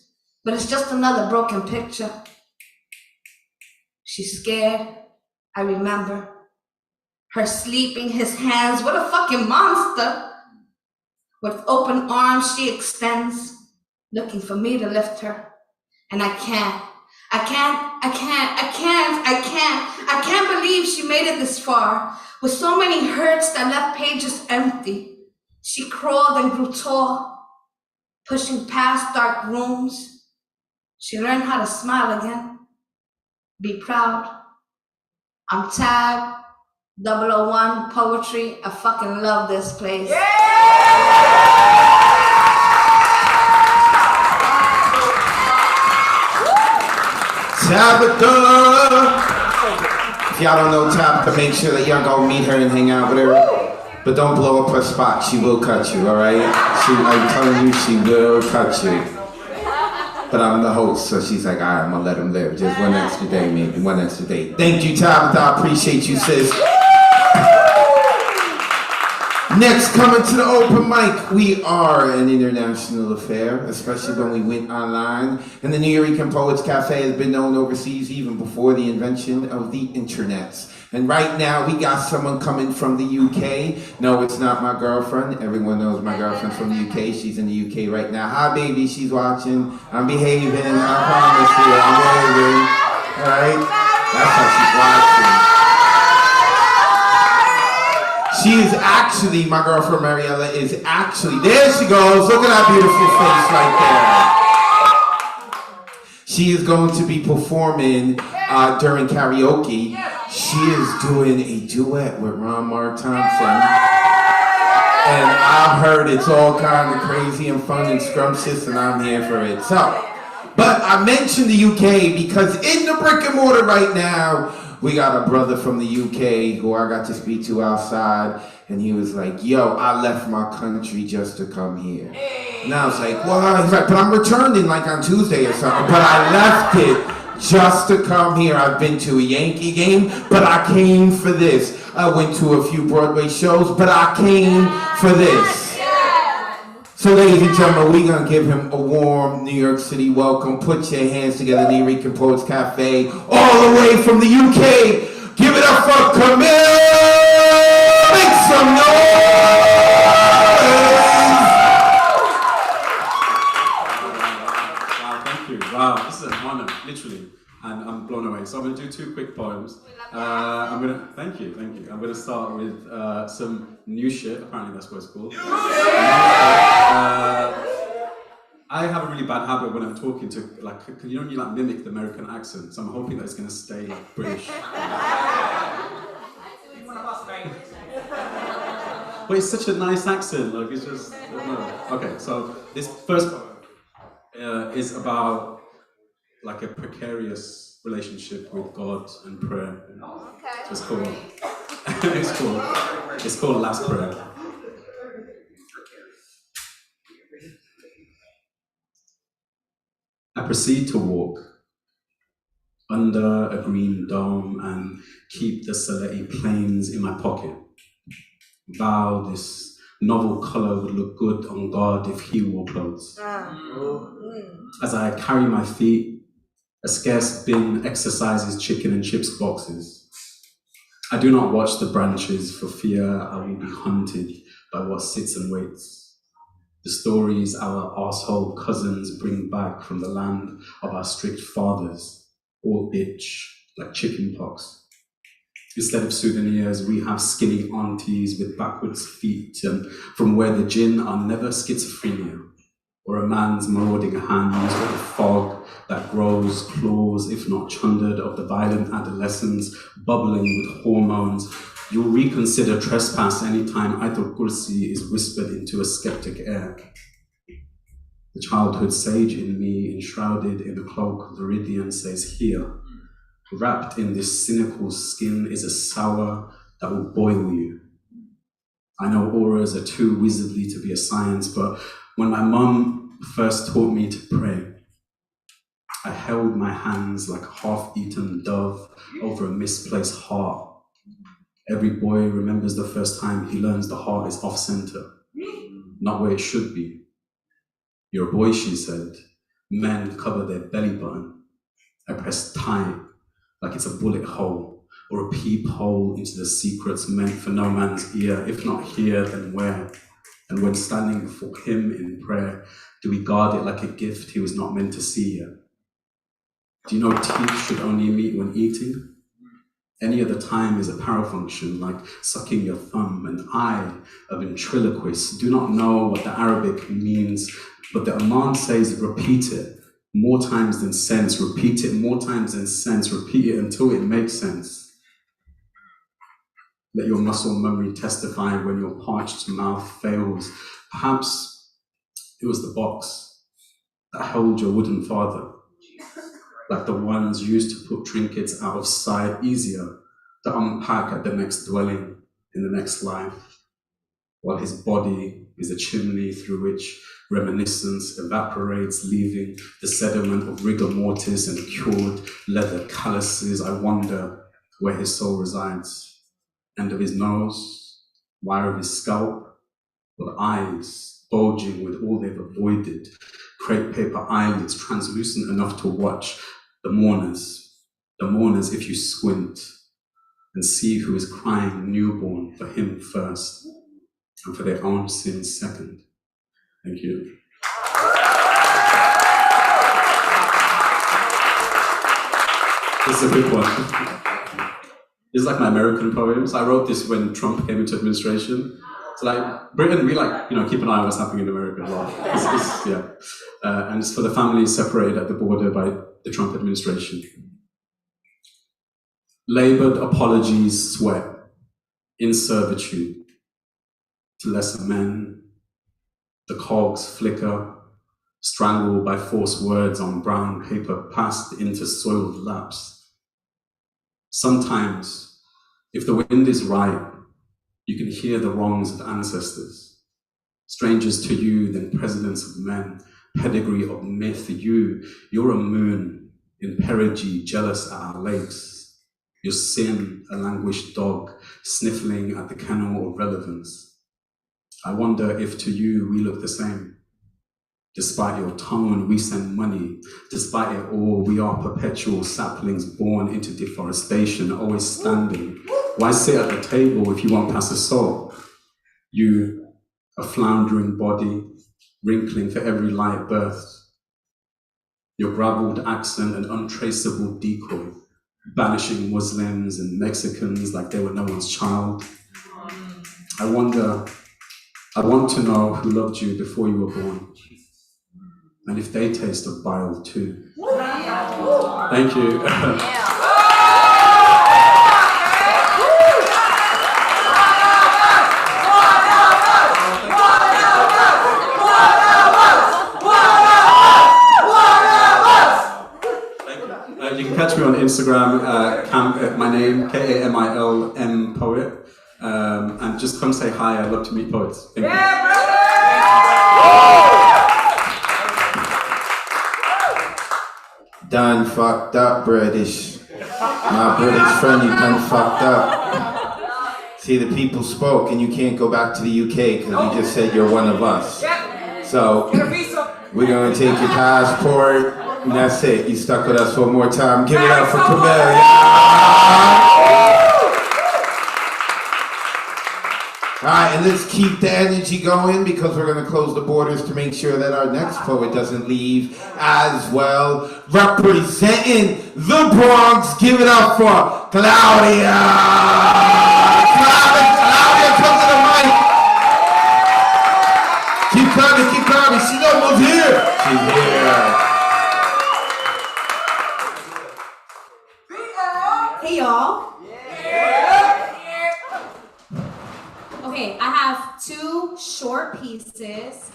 but it's just another broken picture. She's scared, I remember. Her sleeping, his hands, what a fucking monster. With open arms she extends, looking for me to lift her. And I can't believe she made it this far. With so many hurts that left pages empty. She crawled and grew tall, pushing past dark rooms. She learned how to smile again, be proud. I'm Tab, 001 Poetry. I fucking love this place. Tabitha! If y'all don't know Tabitha, make sure that y'all go meet her and hang out with her. But don't blow up her spot, she will cut you, all right? I'm telling you, she will cut you. But I'm the host, so she's like, all right, I'm gonna let him live. Just one extra day, maybe, one extra day. Thank you, Tabitha, I appreciate you, sis. Next, coming to the open mic, we are an international affair, especially when we went online. And the New York Poets Cafe has been known overseas even before the invention of the internet. And right now, we got someone coming from the UK. No, it's not my girlfriend. Everyone knows my girlfriend's from the UK. She's in the UK right now. Hi, baby, she's watching. I'm behaving, I promise you, I'm behaving. All right? That's how she's watching. She is actually, my girlfriend Mariella is actually, there she goes. Look at that beautiful face right there. She is going to be performing during karaoke. She is doing a duet with Ron Mar Thompson. And I've heard it's all kind of crazy and fun and scrumptious, and I'm here for it. So, but I mentioned the UK because in the brick and mortar right now, We got a brother from the UK who I got to speak to outside, and he was like, yo, I left my country just to come here. And I was like, well, he's like, but I'm returning like on Tuesday or something, but I left it just to come here. I've been to a Yankee game, but I came for this. I went to a few Broadway shows, but I came for this. So ladies and gentlemen, we're going to give him a warm New York City welcome. Put your hands together, Lyrical Poets Cafe, all the way from the UK. Give it up for Camille! Make some noise! Wow, thank you. Wow, this is an honor, literally. And I'm blown away. So I'm going to do 2 quick poems. Thank you. I'm going to start with some new shit. Apparently that's what it's called. I have a really bad habit when I'm talking to, like, you know, you like mimic the American accent. So I'm hoping that it's going to stay like British. But it's such a nice accent. Like, it's just, I don't know. Okay, so this first poem is about like a precarious relationship with God and prayer. So it's cool. It's called Last Prayer. I proceed to walk under a green dome and keep the Saletti plains in my pocket. Vow this novel color would look good on God if he wore clothes. As I carry my feet, a scarce bin exercises chicken and chips boxes. I do not watch the branches for fear I will be hunted by what sits and waits. The stories our arsehole cousins bring back from the land of our strict fathers, all itch like chicken pox. Instead of souvenirs, we have skinny aunties with backwards feet, and from where the gin are never schizophrenia, or a man's marauding hands, or the fog that grows claws, if not chundered, of the violent adolescents bubbling with hormones. You'll reconsider trespass anytime Ayatul Kursi is whispered into a skeptic air. The childhood sage in me, enshrouded in the cloak of Viridian, says here, wrapped in this cynical skin is a sour that will boil you. I know auras are too wizardly to be a science, but when my mum first taught me to pray, I held my hands like a half-eaten dove over a misplaced heart. Every boy remembers the first time he learns the heart is off-center, not where it should be. You're a boy, she said. Men cover their belly button. I pressed tight, like it's a bullet hole, or a peephole into the secrets meant for no man's ear. If not here, then where? And when standing before him in prayer, do we guard it like a gift he was not meant to see yet? Do you know teeth should only meet when eating? Any other time is a parafunction, like sucking your thumb. And I, a ventriloquist, do not know what the Arabic means, but the Imam says, repeat it more times than sense, repeat it more times than sense, repeat it until it makes sense. Let your muscle memory testify when your parched mouth fails. Perhaps it was the box that held your wooden father, like the ones used to put trinkets out of sight, easier to unpack at the next dwelling in the next life, while his body is a chimney through which reminiscence evaporates, leaving the sediment of rigor mortis and cured leather calluses. I wonder where his soul resides. End of his nose, wire of his scalp, or eyes bulging with all they've avoided, crepe paper eyelids translucent enough to watch the mourners if you squint and see who is crying newborn for him first and for their own sins second. Thank you. This is a big one. This is like my American poems. I wrote this when Trump came into administration. So like Britain, we like, keep an eye on what's happening in America as well. And it's for the families separated at the border by the Trump administration. Labored apologies sweat in servitude to lesser men. The cogs flicker, strangled by forced words on brown paper passed into soiled laps. Sometimes, if the wind is right, you can hear the wrongs of ancestors. Strangers to you, then presidents of men, pedigree of myth. You're a moon in perigee, jealous at our lakes. Your sin, a languished dog, sniffling at the kennel of relevance. I wonder if to you we look the same. Despite your tone, we send money. Despite it all, we are perpetual saplings born into deforestation, always standing. Why sit at the table if you won't pass a salt? You, a floundering body, wrinkling for every light birth. Your gravelled accent, an untraceable decoy, banishing Muslims and Mexicans like they were no one's child. I want to know who loved you before you were born. And if they taste of bile too. Thank you. You can catch me on Instagram, my name, Kamilm Poet. And just come say hi, I'd love to meet poets. Thank you. Done fucked up, British. My British friend, you done fucked up. See, the people spoke, and you can't go back to the UK because you just said you're one of us. So, we're gonna take your passport, and that's it. You stuck with us one more time. Give it up for Camille. All right, and let's keep the energy going because we're going to close the borders to make sure that our next poet doesn't leave as well. Representing the Bronx, give it up for Claudia. Claudia, come to the mic. Keep coming. She's almost here. She's here. Hey, y'all. Okay, I have two short pieces.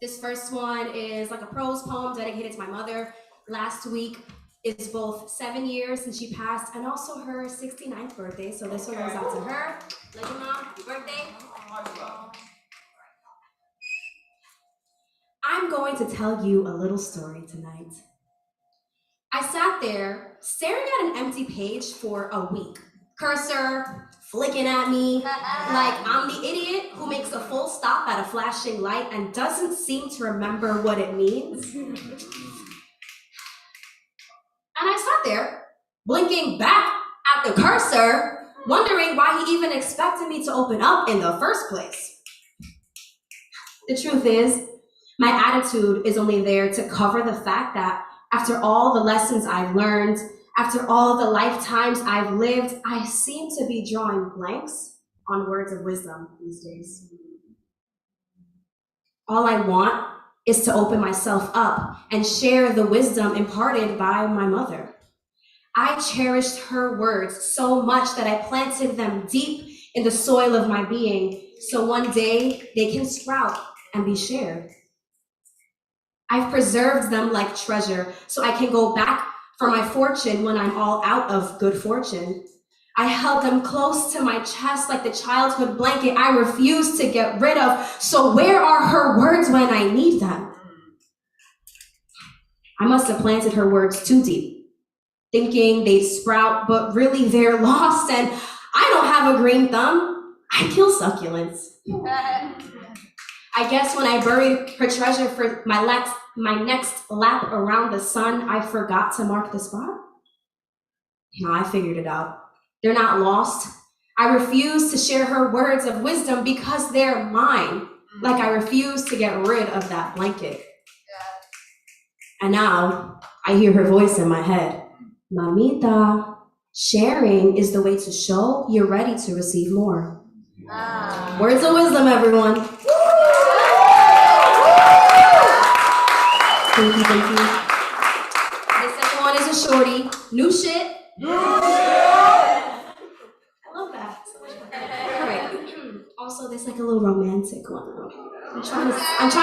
This first one is like a prose poem dedicated to my mother. Last week is both 7 years since she passed and also her 69th birthday. So this one goes out to her. Love you, Mom. Happy birthday. I'm going to tell you a little story tonight. I sat there staring at an empty page for a week. Cursor flicking at me like I'm the idiot who makes a full stop at a flashing light and doesn't seem to remember what it means. And I sat there, blinking back at the cursor, wondering why he even expected me to open up in the first place. The truth is, my attitude is only there to cover the fact that after all the lessons I've learned, after all the lifetimes I've lived, I seem to be drawing blanks on words of wisdom these days. All I want is to open myself up and share the wisdom imparted by my mother. I cherished her words so much that I planted them deep in the soil of my being, so one day they can sprout and be shared. I've preserved them like treasure, so I can go back for my fortune when I'm all out of good fortune. I held them close to my chest like the childhood blanket I refuse to get rid of. So where are her words when I need them? I must have planted her words too deep, thinking they'd sprout, but really they're lost, and I don't have a green thumb. I kill succulents. I guess when I buried her treasure for my next lap around the sun, I forgot to mark the spot. No, I figured it out. They're not lost. I refuse to share her words of wisdom because they're mine, like I refuse to get rid of that blanket. And now I hear her voice in my head. Mamita, sharing is the way to show you're ready to receive more. Words of wisdom, everyone. Thank you. The second one is a shorty. New shit. I love that. All right. Also, there's like a little romantic one. I'm trying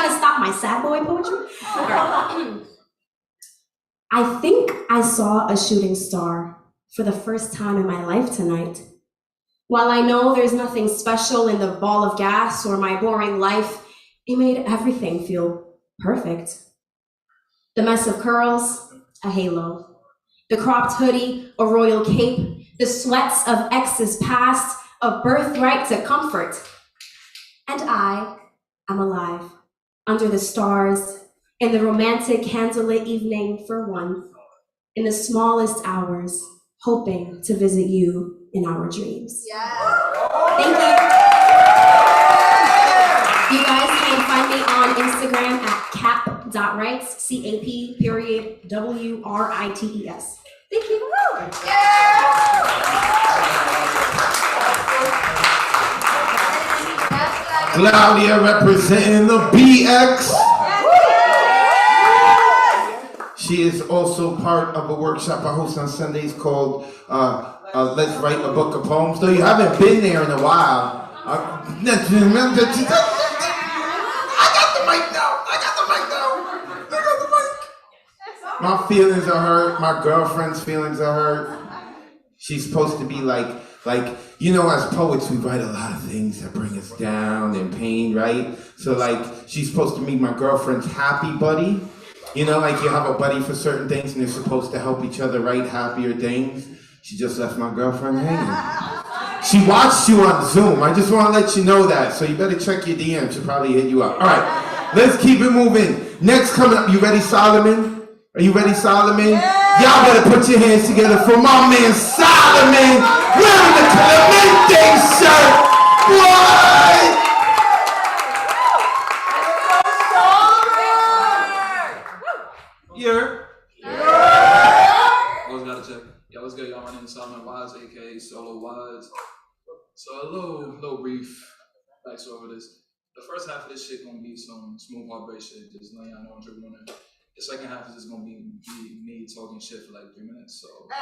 to stop my sad boy poetry. All right. I think I saw a shooting star for the first time in my life tonight. While I know there's nothing special in the ball of gas or my boring life, it made everything feel perfect. The mess of curls, a halo. The cropped hoodie, a royal cape. The sweats of exes past, a birthright to comfort. And I am alive, under the stars, in the romantic candlelit evening for one, in the smallest hours, hoping to visit you in our dreams. Thank you. You guys can find me on Instagram at cap.writes, CAP.WRITES. Thank you. Claudia representing the BX. She is also part of a workshop I host on Sundays called Let's Write a Book of Poems. Though you haven't been there in a while. I got the mic. My feelings are hurt. My girlfriend's feelings are hurt. She's supposed to be like, you know, as poets, we write a lot of things that bring us down and pain, right? So like, she's supposed to be my girlfriend's happy buddy. You know, like you have a buddy for certain things and they're supposed to help each other write happier things. She just left my girlfriend hanging. She watched you on Zoom. I just want to let you know that. So you better check your DM. She'll probably hit you up. All right, let's keep it moving. Next coming up, you ready, Solomon? Are you ready, Solomon? Y'all better put your hands together for my man Solomon wearing the Clemente shirt. What? Always gotta check. Yo, what's good, y'all? My name is Solomon Wildz, aka Solo Wildz. So a little brief backstory over this. The first half of this shit gonna be some smooth heartbreak shit, just letting y'all know I'm tripping on it. The second half is just gonna be me talking shit for like 3 minutes. So, oh,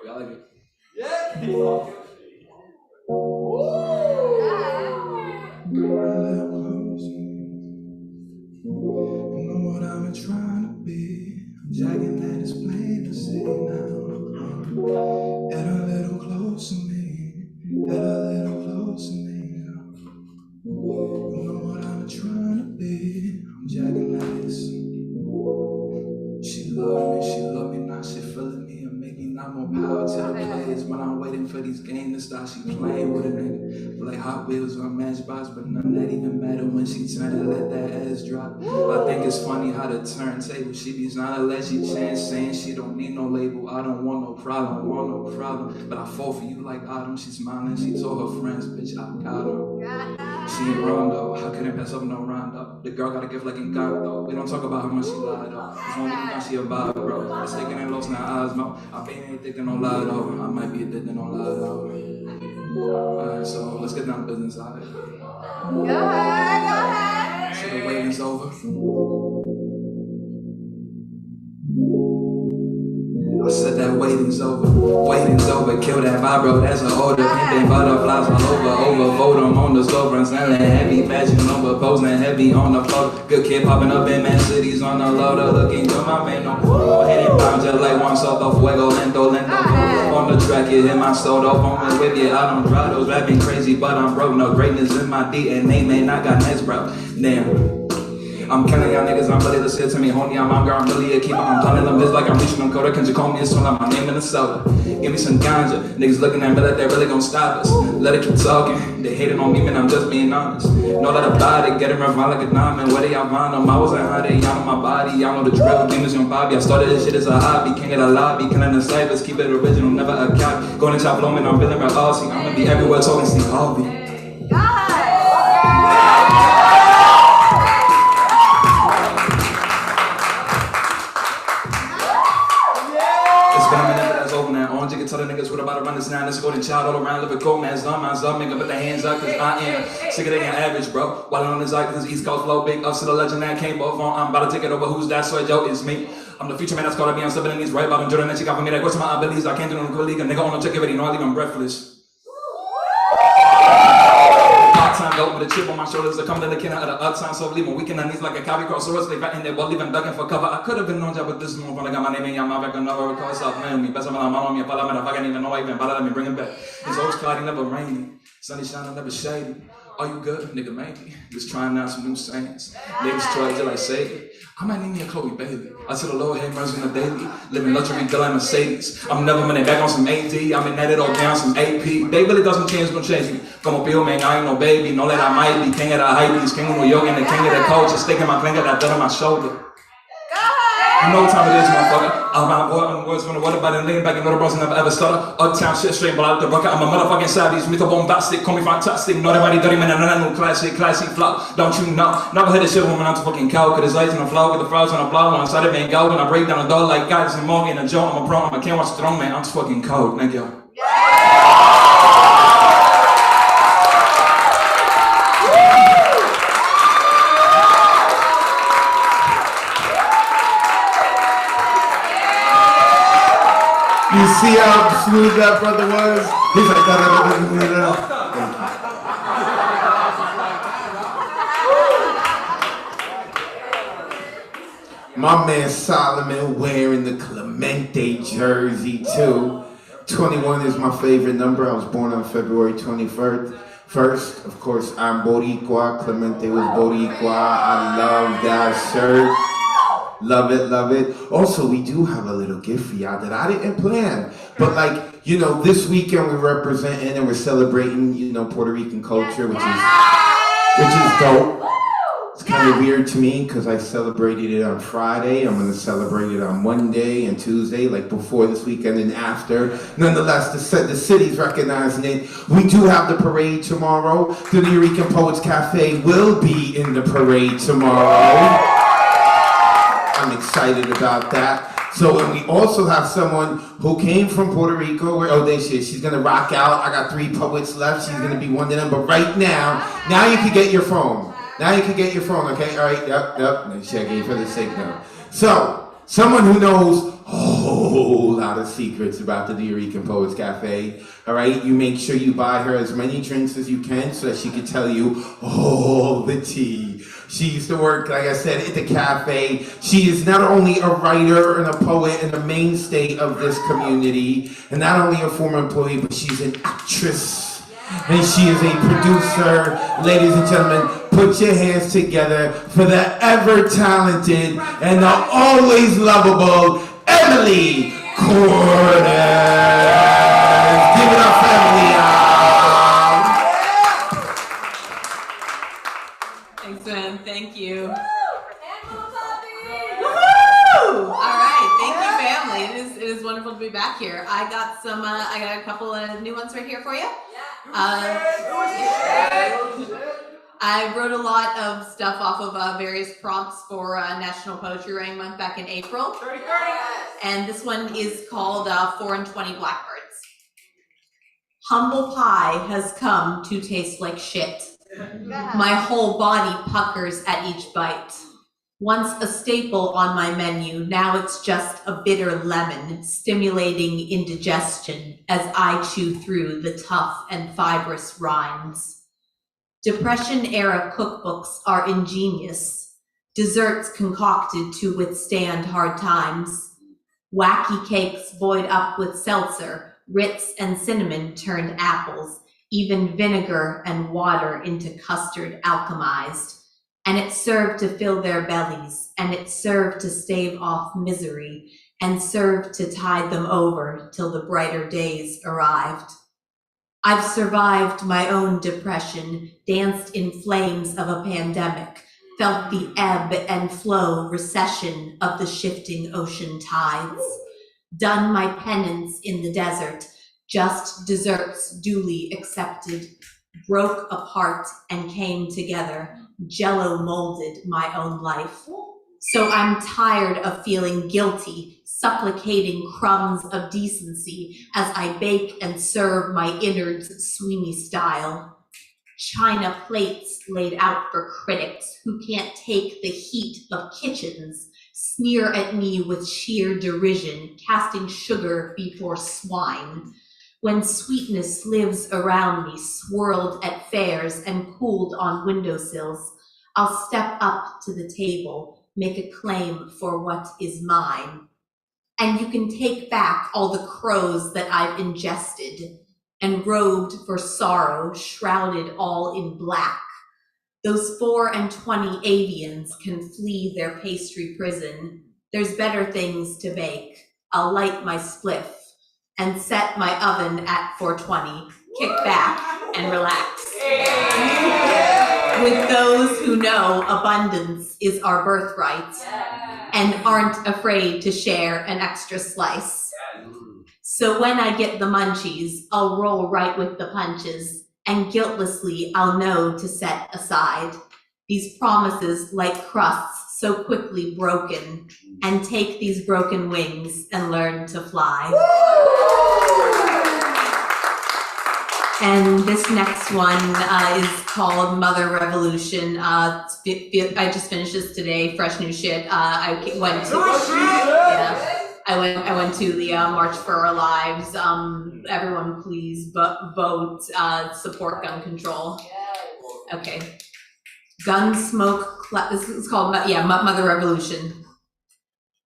y'all like it? Yeah. You know what I've been trying to be. Jagging that is plain to see now. Get a little close to me. Get a little close to me. You know what I've been trying to be. I'm jagging that is. She love me, now she feeling me and making not more power to the players. When I'm waiting for these games to start, she playing with a nigga. Like Hot Wheels or Matchbox, but none that even matter when she turn and let that ass drop. I think it's funny how the turntable, she be trying to let you chance, saying she don't need no label. I don't want no problem, but I fall for you like Autumn. She smiling, she told her friends, bitch, I got her. She ain't wrong though, I couldn't pass up no round. The girl got a gift like in God though. We don't talk about how much she lied though. It's only now she a vibe, bro. It's taking and lost in her eyes, no. I ain't thinking no lie though. I might be addicted no lie though. Alright, so let's get down to business, alright? Go ahead. So the waiting's over. I said that waiting's over, kill that vibe, bro, that's an order. Pimping butterflies all over, vote them on the stove, run selling heavy, fashion over, posing heavy on the floor. Good kid popping up in man cities on the loader, looking good, my man, no go ahead and pound just like one salt off fuego, lento. On the track, it hit my soul off on my whip, yeah, I don't drive those rapping crazy, but I'm broke, no greatness in my DNA, man, I got next, bro, damn. I'm killing y'all niggas, I'm really the shit to me, homie, I'm girl, I'm really a keeper, I'm telling them bitch like I'm reaching them coda, can you call me a song like my name in the soda? Give me some ganja, niggas looking at me like they really gon' stop us, let it keep talking, they hating on me, man, I'm just being honest, know that about it, get it around like a diamond, where they all find them, I was at how they y'all know my body, y'all know the drill, demons young Bobby, I started this shit as a hobby, can't get a lobby, killing the ciphers, keep it original, never a copy, going to chop low, man, I'm feeling real Aussie, I'ma be everywhere talking Steve Harvey. Tell the niggas what about to run this now. Let's go to child all around, live a cold man's dumb, make up, put the hands up, cause I am sicker than your average, bro. While on his eye, cause East Coast flow, big ups to the legend that came both on. I'm about to take it over, who's that? So yo, it's me. I'm the future man that's called to be on stepping in these right bottom Jordan that she got for me. That goes to my abilities, I can't do no good league. A nigga on no check already, know I leave him breathless. Part-time goat with a chip on my shoulders. I come to the kin of the uptown, so leave my weekend on knees like a copy cross swords. They fighting their well, even ducking for cover. I could have been known job, but this motherfucker got my name in your mouth. I can never recall stop playing me. Best of all, I'm on me. If I can't even know I even bother, let me bring it back. It's always cloudy, never rainy. Sunny shining, never shady. Are you good? Nigga, maybe. Just trying out some new sayings. Ladies try till I say it. I might need me a Chloe Bailey. I to the Lord, hey, mercy on the daily. Living luxury, deal like Mercedes. I'm never running back on some AD. I'm in that it all down some AP. They really doesn't change, gonna change me. Como peel, man, I ain't no baby. Know that I might be king of the hypebeast, king of New York, and the king of the culture. Sticking my finger that done on my shoulder. You know what time it is, motherfucker. I'm out words from the water, but then leaning back and little bros never ever stutter. Uptown shit straight, but out the bucket. I'm a motherfucking savage, mytho bombastic, call me fantastic. Not everybody dirty, man, I'm no classic flop. Don't you know? Never heard this shit when I'm to fucking cow, cause it's lights on the floor with the frogs on the blow. On side of Van Gogh, and I break down the door like guys and Morgan and Joe. I'm a pro, I can't watch the throne, man. I'm just fucking cold. Thank you. You see how smooth that brother was? He's like, da-da-da-da-da-da. My man Solomon wearing the Clemente jersey too. 21 is my favorite number. I was born on February 21st. First, of course, I'm Boricua. Clemente was Boricua. I love that shirt. Love it, love it. Also, we do have a little gift for y'all that I didn't plan. But like, you know, this weekend we're representing and we're celebrating, you know, Puerto Rican culture, which is dope. It's kind of weird to me because I celebrated it on Friday. I'm going to celebrate it on Monday and Tuesday, like before this weekend and after. Nonetheless, the city's recognizing it. We do have the parade tomorrow. The Lyrical Poets Cafe will be in the parade tomorrow. I'm excited about that. So, and we also have someone who came from Puerto Rico. There she is. She's going to rock out. I got 3 poets left. She's going to be one of them. But right now you can get your phone. Now you can get your phone, okay? All right, yep. No, she gave her the signal. So, someone who knows a whole lot of secrets about the Lyrical Poets Cafe, all right? You make sure you buy her as many drinks as you can so that she can tell you all the tea. She used to work, like I said, at the cafe. She is not only a writer and a poet and a mainstay of this community, and not only a former employee, but she's an actress. And she is a producer. Ladies and gentlemen, put your hands together for the ever-talented and the always lovable Emily Cordes. Give it up, Emily. Thanks, man. Thank you. Woo! All right, thank you, family. It is wonderful to be back here. I got a couple of new ones right here for you. I wrote a lot of stuff off of various prompts for National Poetry Writing Month back in April. And this one is called 4 and 20 Blackbirds. Humble pie has come to taste like shit. My whole body puckers at each bite. Once a staple on my menu, now it's just a bitter lemon, stimulating indigestion as I chew through the tough and fibrous rinds. Depression-era cookbooks are ingenious, desserts concocted to withstand hard times. Wacky cakes buoyed up with seltzer, Ritz and cinnamon turned apples, even vinegar and water into custard alchemized. And it served to fill their bellies, and it served to stave off misery, and served to tide them over till the brighter days arrived. I've survived my own depression, danced in flames of a pandemic, felt the ebb and flow recession of the shifting ocean tides, done my penance in the desert, just desserts duly accepted, broke apart and came together, Jello molded my own life. So I'm tired of feeling guilty, supplicating crumbs of decency as I bake and serve my innards Sweeney style. China plates laid out for critics who can't take the heat of kitchens, sneer at me with sheer derision, casting sugar before swine. When sweetness lives around me, swirled at fairs and cooled on windowsills, I'll step up to the table, make a claim for what is mine. And you can take back all the crows that I've ingested, and robed for sorrow, shrouded all in black. Those 4 and 20 avians can flee their pastry prison. There's better things to bake. I'll light my spliff and set my oven at 420, kick back and relax. With those who know abundance is our birthright and aren't afraid to share an extra slice. So when I get the munchies, I'll roll right with the punches, and guiltlessly I'll know to set aside these promises like crusts so quickly broken, and take these broken wings and learn to fly. And this next one is called Mother Revolution. I just finished this today, fresh new shit. I went to the March for Our Lives. Everyone please vote, support gun control. Okay. This is called, Mother Revolution.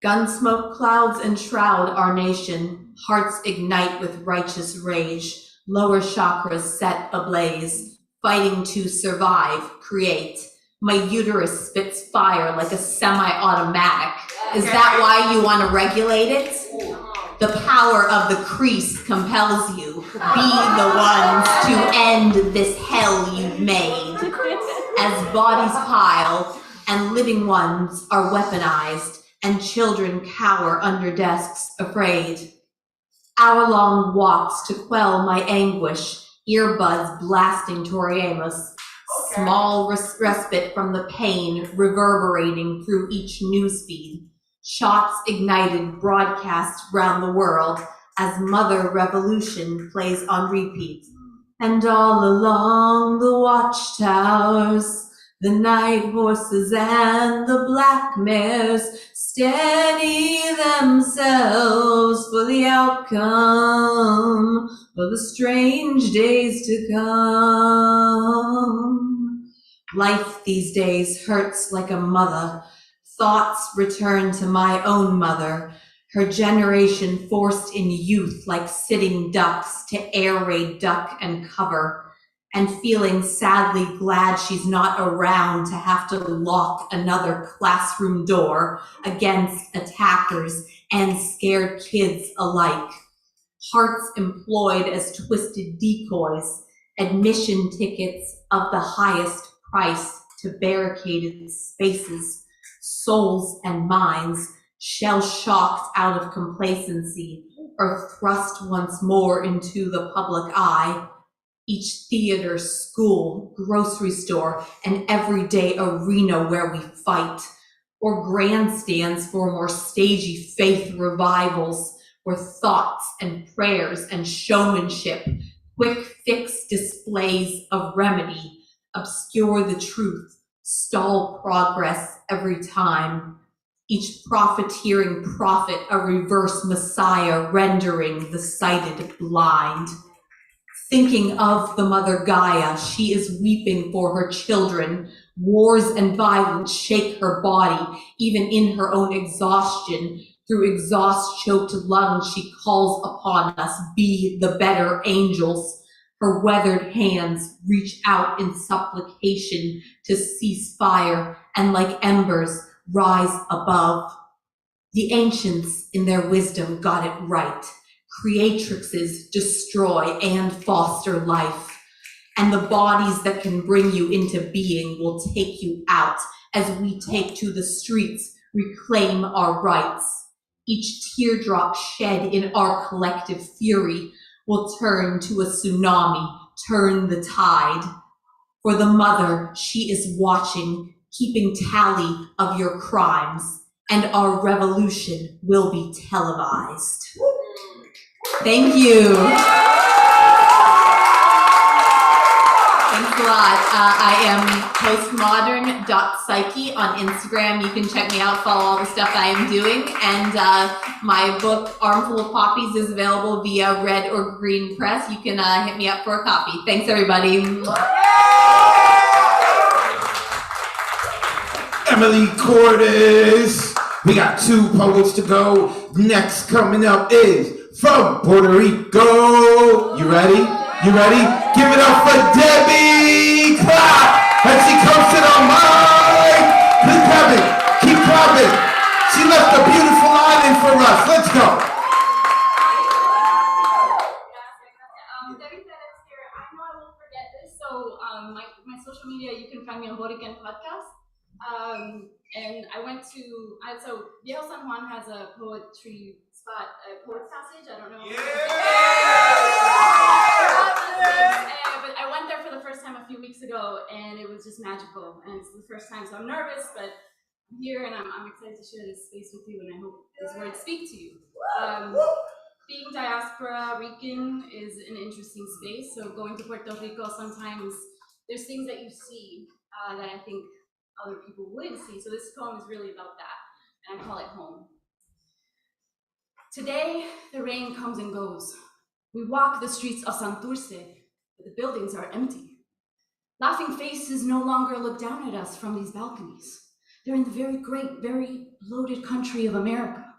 Gunsmoke clouds enshroud our nation. Hearts ignite with righteous rage. Lower chakras set ablaze, fighting to survive, create. My uterus spits fire like a semi-automatic. Is that why you want to regulate it? The power of the crease compels you. Be the ones to end this hell you've made. As bodies pile and living ones are weaponized and children cower under desks afraid. Hour-long walks to quell my anguish, earbuds blasting Toriemus, small respite from the pain reverberating through each newsfeed, shots ignited broadcast round the world as Mother Revolution plays on repeat. And all along the watchtowers, the night horses and the black mares steady themselves for the outcome of the strange days to come. Life these days hurts like a mother. Thoughts return to my own mother, her generation forced in youth like sitting ducks to air raid duck and cover, and feeling sadly glad she's not around to have to lock another classroom door against attackers and scared kids alike. Hearts employed as twisted decoys, admission tickets of the highest price to barricaded spaces, souls and minds shell-shocked out of complacency or thrust once more into the public eye. Each theater, school, grocery store, and everyday arena where we fight, or grandstands for more stagey faith revivals, where thoughts and prayers and showmanship, quick fix displays of remedy, obscure the truth, stall progress every time. Each profiteering prophet a reverse messiah rendering the sighted blind. Thinking of the mother Gaia, she is weeping for her children. Wars and violence shake her body, even in her own exhaustion. Through exhaust-choked lungs, she calls upon us, be the better angels. Her weathered hands reach out in supplication to cease fire and like embers rise above. The ancients in their wisdom got it right. Creatrixes destroy and foster life, and the bodies that can bring you into being will take you out as we take to the streets, reclaim our rights. Each teardrop shed in our collective fury will turn to a tsunami, turn the tide. For the mother, she is watching, keeping tally of your crimes, and our revolution will be televised. Thank you. Thanks Thanks a lot. I am postmodern.psyche on Instagram. You can check me out, follow all the stuff I am doing. And my book, Armful of Poppies, is available via Red or Green Press. You can hit me up for a copy. Thanks, everybody. Emily Cordes. We got 2 poets to go. Next coming up is from Puerto Rico. You ready? You ready? Give it up for Debbie Clap as she comes to the mic. Keep clapping. Keep clapping. She left a beautiful island for us. Let's go. Debbie Clap's here. I know I won't forget this. So my social media, you can find me on Borican Podcast. And I went to, so Viejo San Juan has a poetry spot, a poet's passage. I don't know. But I went there for the first time a few weeks ago, and it was just magical. And it's the first time, so I'm nervous, but I'm here, and I'm excited to share this space with you, and I hope these words speak to you. Being diaspora Rican is an interesting space. So going to Puerto Rico, sometimes there's things that you see that I think other people wouldn't see. So this poem is really about that, and I call it Home. Today, the rain comes and goes. We walk the streets of Santurce, but the buildings are empty. Laughing faces no longer look down at us from these balconies. They're in the very great, very loaded country of America,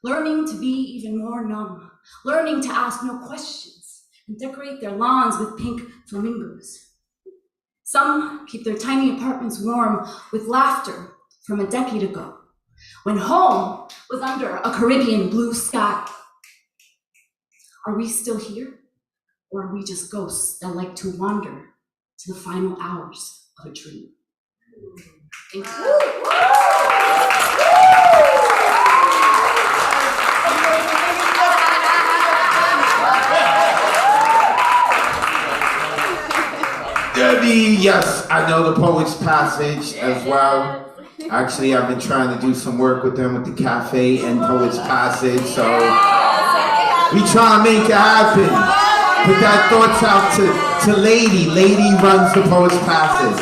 learning to be even more numb, learning to ask no questions, and decorate their lawns with pink flamingos. Some keep their tiny apartments warm with laughter from a decade ago, when home was under a Caribbean blue sky. Are we still here? Or are we just ghosts that like to wander to the final hours of a dream? Thank you. Debbie, yes, I know the Poet's Passage as well. Actually, I've been trying to do some work with them with the cafe and Poet's Passage, so we try to make it happen. Put that thoughts out to Lady. Lady runs the Poet's Passage.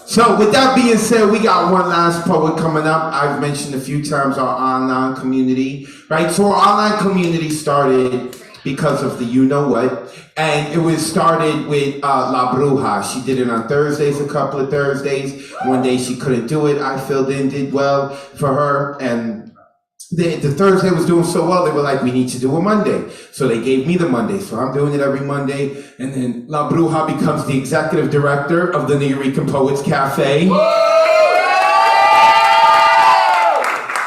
So with that being said, we got one last poet coming up. I've mentioned a few times our online community, right? So our online community started because of the you-know-what, and it was started with La Bruja. She did it on Thursdays, a couple of Thursdays. One day she couldn't do it. I filled in, did well for her, and the Thursday was doing so well, they were like, we need to do a Monday. So they gave me the Monday, so I'm doing it every Monday, and then La Bruja becomes the executive director of the Nuyorican Poets Cafe.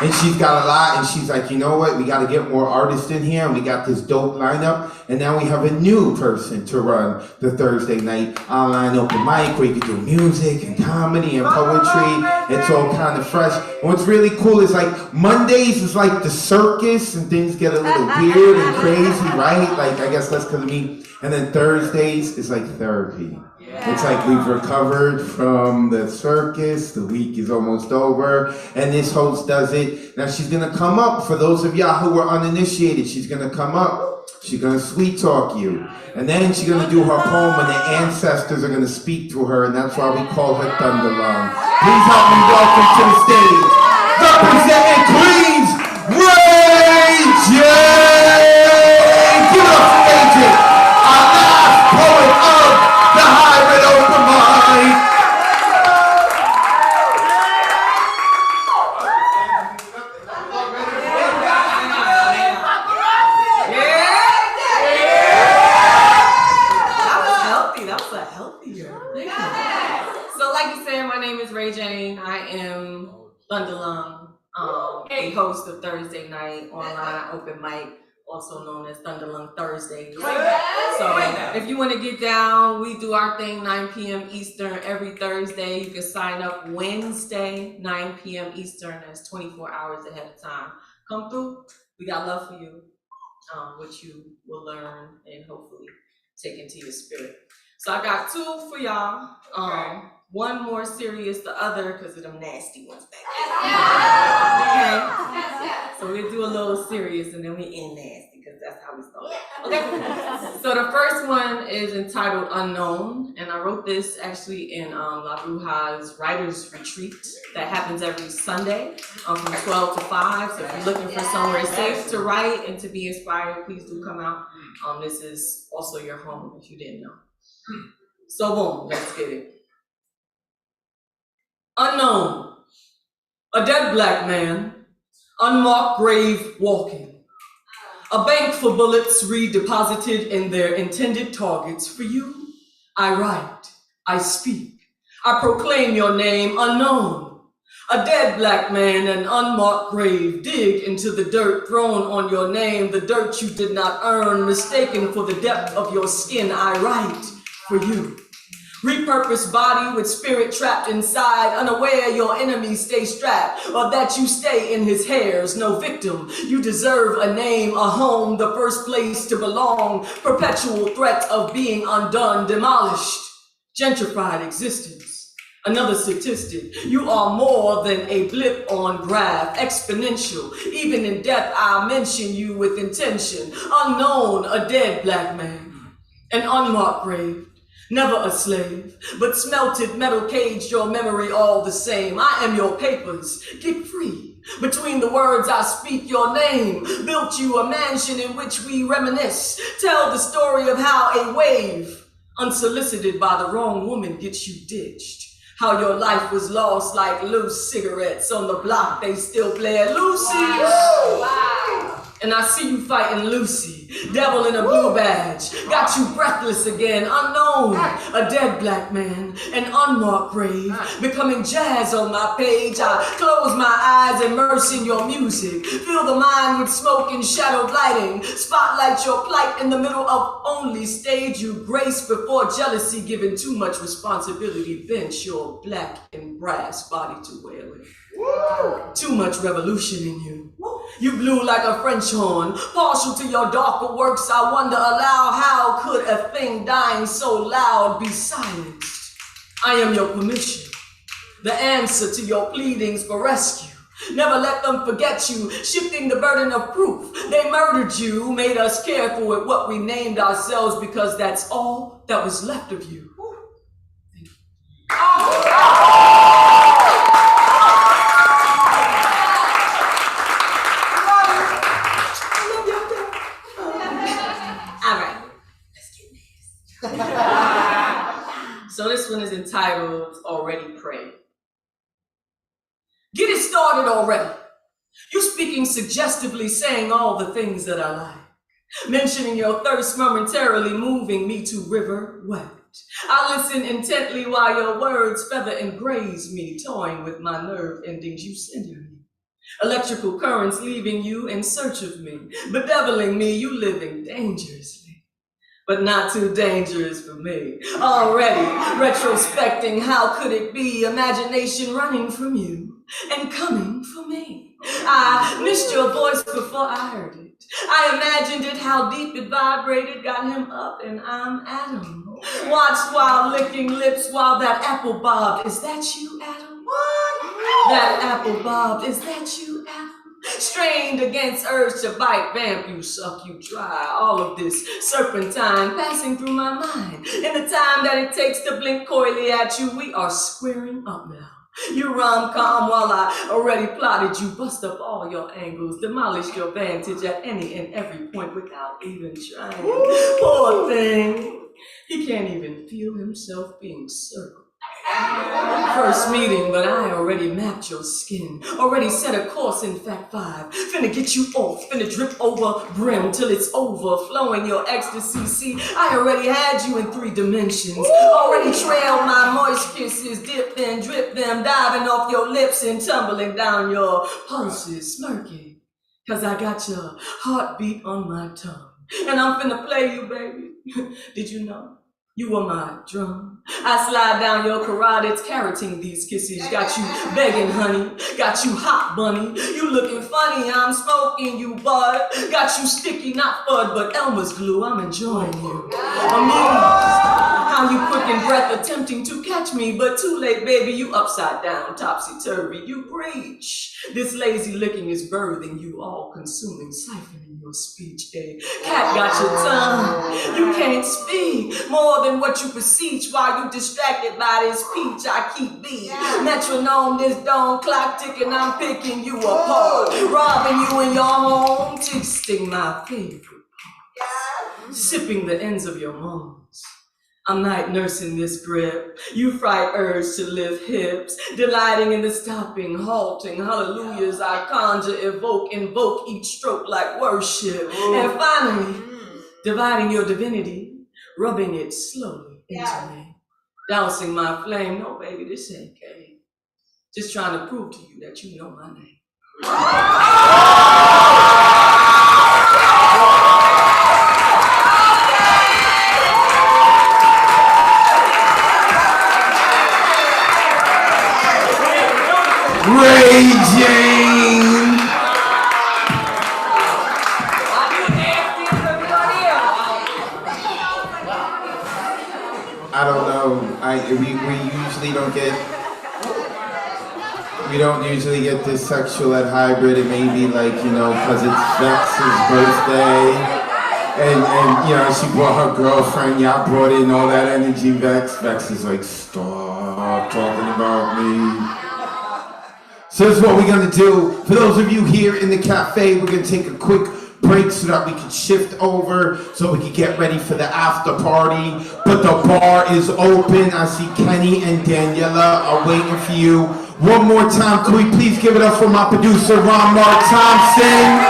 And she's got a lot, and she's like, you know what, we got to get more artists in here, and we got this dope lineup, and now we have a new person to run the Thursday night online open mic where you can do music and comedy and poetry. It's all kind of fresh. And what's really cool is like Mondays is like the circus, and things get a little weird and crazy, right? Like, I guess that's because of me. And then Thursdays is like therapy. It's like we've recovered from the circus, the week is almost over, and this host does it. Now she's gonna come up, for those of y'all who are uninitiated, she's gonna come up, she's gonna sweet talk you, and then she's gonna do her poem, and the ancestors are gonna speak to her, and that's why we call her Thunderlung. Please help me welcome to the stage, representing Queens, Ray J! Give it up for Ray J, our last poet of the hybrid open mic. That was a healthy year. So like you said, my name is Ray Jane. I am Thunderlung, a host of Thursday night online open mic, also known as Thunderlung Thursdays. So if you want to get down, we do our thing 9 p.m. Eastern every Thursday. You can sign up Wednesday, 9 p.m. Eastern. That's 24 hours ahead of time. Come through. We got love for you, which you will learn and hopefully take into your spirit. So I got 2 for y'all. One more serious, the other, because of them nasty ones back there. Okay? So we'll do a little serious and then we end nasty, because because that's how we start. Okay. So the first one is entitled Unknown, and I wrote this actually in La Bruja's Writers Retreat that happens every Sunday from 12 to 5. So if you're looking for somewhere safe to write and to be inspired, please do come out. This is also your home if you didn't know. So boom, let's get it. Unknown, a dead black man, unmarked grave walking. A bank for bullets redeposited in their intended targets. For you, I write, I speak, I proclaim your name unknown. A dead black man, an unmarked grave, dig into the dirt thrown on your name, the dirt you did not earn, mistaken for the depth of your skin. I write for you. Repurposed body with spirit trapped inside, unaware your enemies stay strapped, or that you stay in his hairs. No victim, you deserve a name, a home, the first place to belong. Perpetual threat of being undone, demolished, gentrified existence. Another statistic, you are more than a blip on graph, exponential. Even in death, I mention you with intention. Unknown, a dead black man, an unmarked grave. Never a slave, but smelted metal caged your memory all the same. I am your papers, get free. Between the words I speak your name, built you a mansion in which we reminisce. Tell the story of how a wave, unsolicited by the wrong woman, gets you ditched. How your life was lost like loose cigarettes on the block, they still play at Lucy's. Wow. And I see you fighting Lucy, devil in a blue badge. Got you breathless again, unknown, a dead black man, an unmarked grave, becoming jazz on my page. I close my eyes, immerse in your music, fill the mind with smoke and shadow lighting, spotlight your plight in the middle of only stage you grace before jealousy given too much responsibility, bench your black and brass body to wail it. Too much revolution in you. You blew like a French horn, partial to your darker works. I wonder aloud, how could a thing dying so loud be silenced? I am your permission, the answer to your pleadings for rescue. Never let them forget you, shifting the burden of proof. They murdered you, made us careful with what we named ourselves because that's all that was left of you. So this one is entitled Already Pray. Get it started already. You speaking suggestively, saying all the things that I like. Mentioning your thirst momentarily, moving me to river wet. I listen intently while your words feather and graze me, toying with my nerve endings you send me. Electrical currents leaving you in search of me, bedeviling me, you living dangerously. But not too dangerous for me. Already retrospecting, how could it be? Imagination running from you and coming for me. I missed your voice before I heard it. I imagined it, how deep it vibrated, got him up and I'm Adam. Watched while licking lips while that apple bobbed. Is that you, Adam? What? That apple bobbed. Is that you, Adam? Strained against urge to bite, vamp, you suck, you dry. All of this serpentine passing through my mind. In the time that it takes to blink coyly at you, we are squaring up now. You rom-com while I already plotted you, bust up all your angles, demolished your vantage at any and every point without even trying. Poor thing, he can't even feel himself being circled. First meeting, but I already mapped your skin, already set a course in Fact 5. Finna get you off, finna drip over brim till it's overflowing your ecstasy. See, I already had you in 3 dimensions, already trailed my moist kisses, dip them, drip them, diving off your lips and tumbling down your pulses, smirking, cause I got your heartbeat on my tongue. And I'm finna play you, baby. Did you know? You were my drum. I slide down your carotids, carroting these kisses. Got you begging, honey. Got you hot, bunny. You looking funny, I'm smoking you, bud. Got you sticky, not bud, but Elmer's glue. I'm enjoying you. Amused how you quick in breath, attempting to catch me, but too late, baby. You upside down, topsy-turvy. You breach. This lazy licking is birthing you, all-consuming, siphoning you. your speech, eh? Cat got your tongue. You can't speak more than what you beseech while you distracted by this peach. I keep beat. Metronome, this dome clock ticking, I'm picking you apart. Robbing you in your home, tasting my favorite part. Sipping the ends of your moans. I'm night nursing this grip. You fright urge to lift hips, delighting in the stopping, halting hallelujahs I conjure, evoke, invoke each stroke like worship. And finally, dividing your divinity, rubbing it slowly into me, dousing my flame. No, baby, this ain't gay. Just trying to prove to you that you know my name. Raging. I don't know. We don't usually get this sexual at Hybrid. It may be like, because it's Vex's birthday. And you know, she brought her girlfriend. Y'all brought in all that energy, Vex. Vex is like, stop talking about me. So this is what we're gonna do. For those of you here in the cafe, we're gonna take a quick break so that we can shift over, so we can get ready for the after party. But the bar is open. I see Kenny and Daniela are waiting for you. One more time, can we please give it up for my producer, Ron Mark Thompson?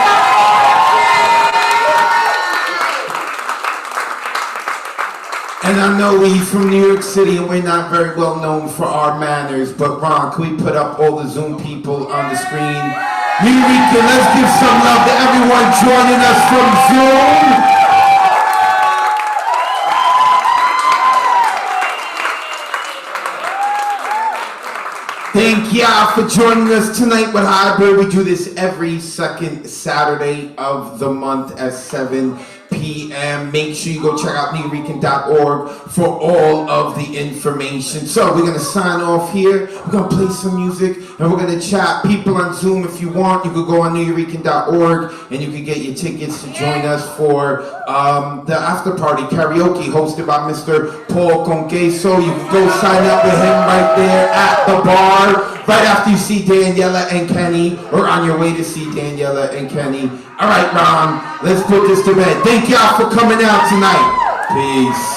And I know he's from New York City and we're not very well known for our manners, but Ron, can we put up all the Zoom people on the screen? Lyrical, let's give some love to everyone joining us from Zoom. Thank y'all for joining us tonight with Hybrid. We do this every second Saturday of the month at 7 p.m. Make sure you go check out nuyorican.org for all of the information. So we're going to sign off here. We're going to play some music and we're going to chat. People on Zoom, if you want, you could go on nuyorican.org and you can get your tickets to join us for the after party karaoke hosted by Mr. Paul Conqueso. You can go sign up with him right there at the bar right after you see Daniela and Kenny, or on your way to see Daniela and Kenny. All right, Ron, let's put this to bed. Thank y'all for coming out tonight. Peace.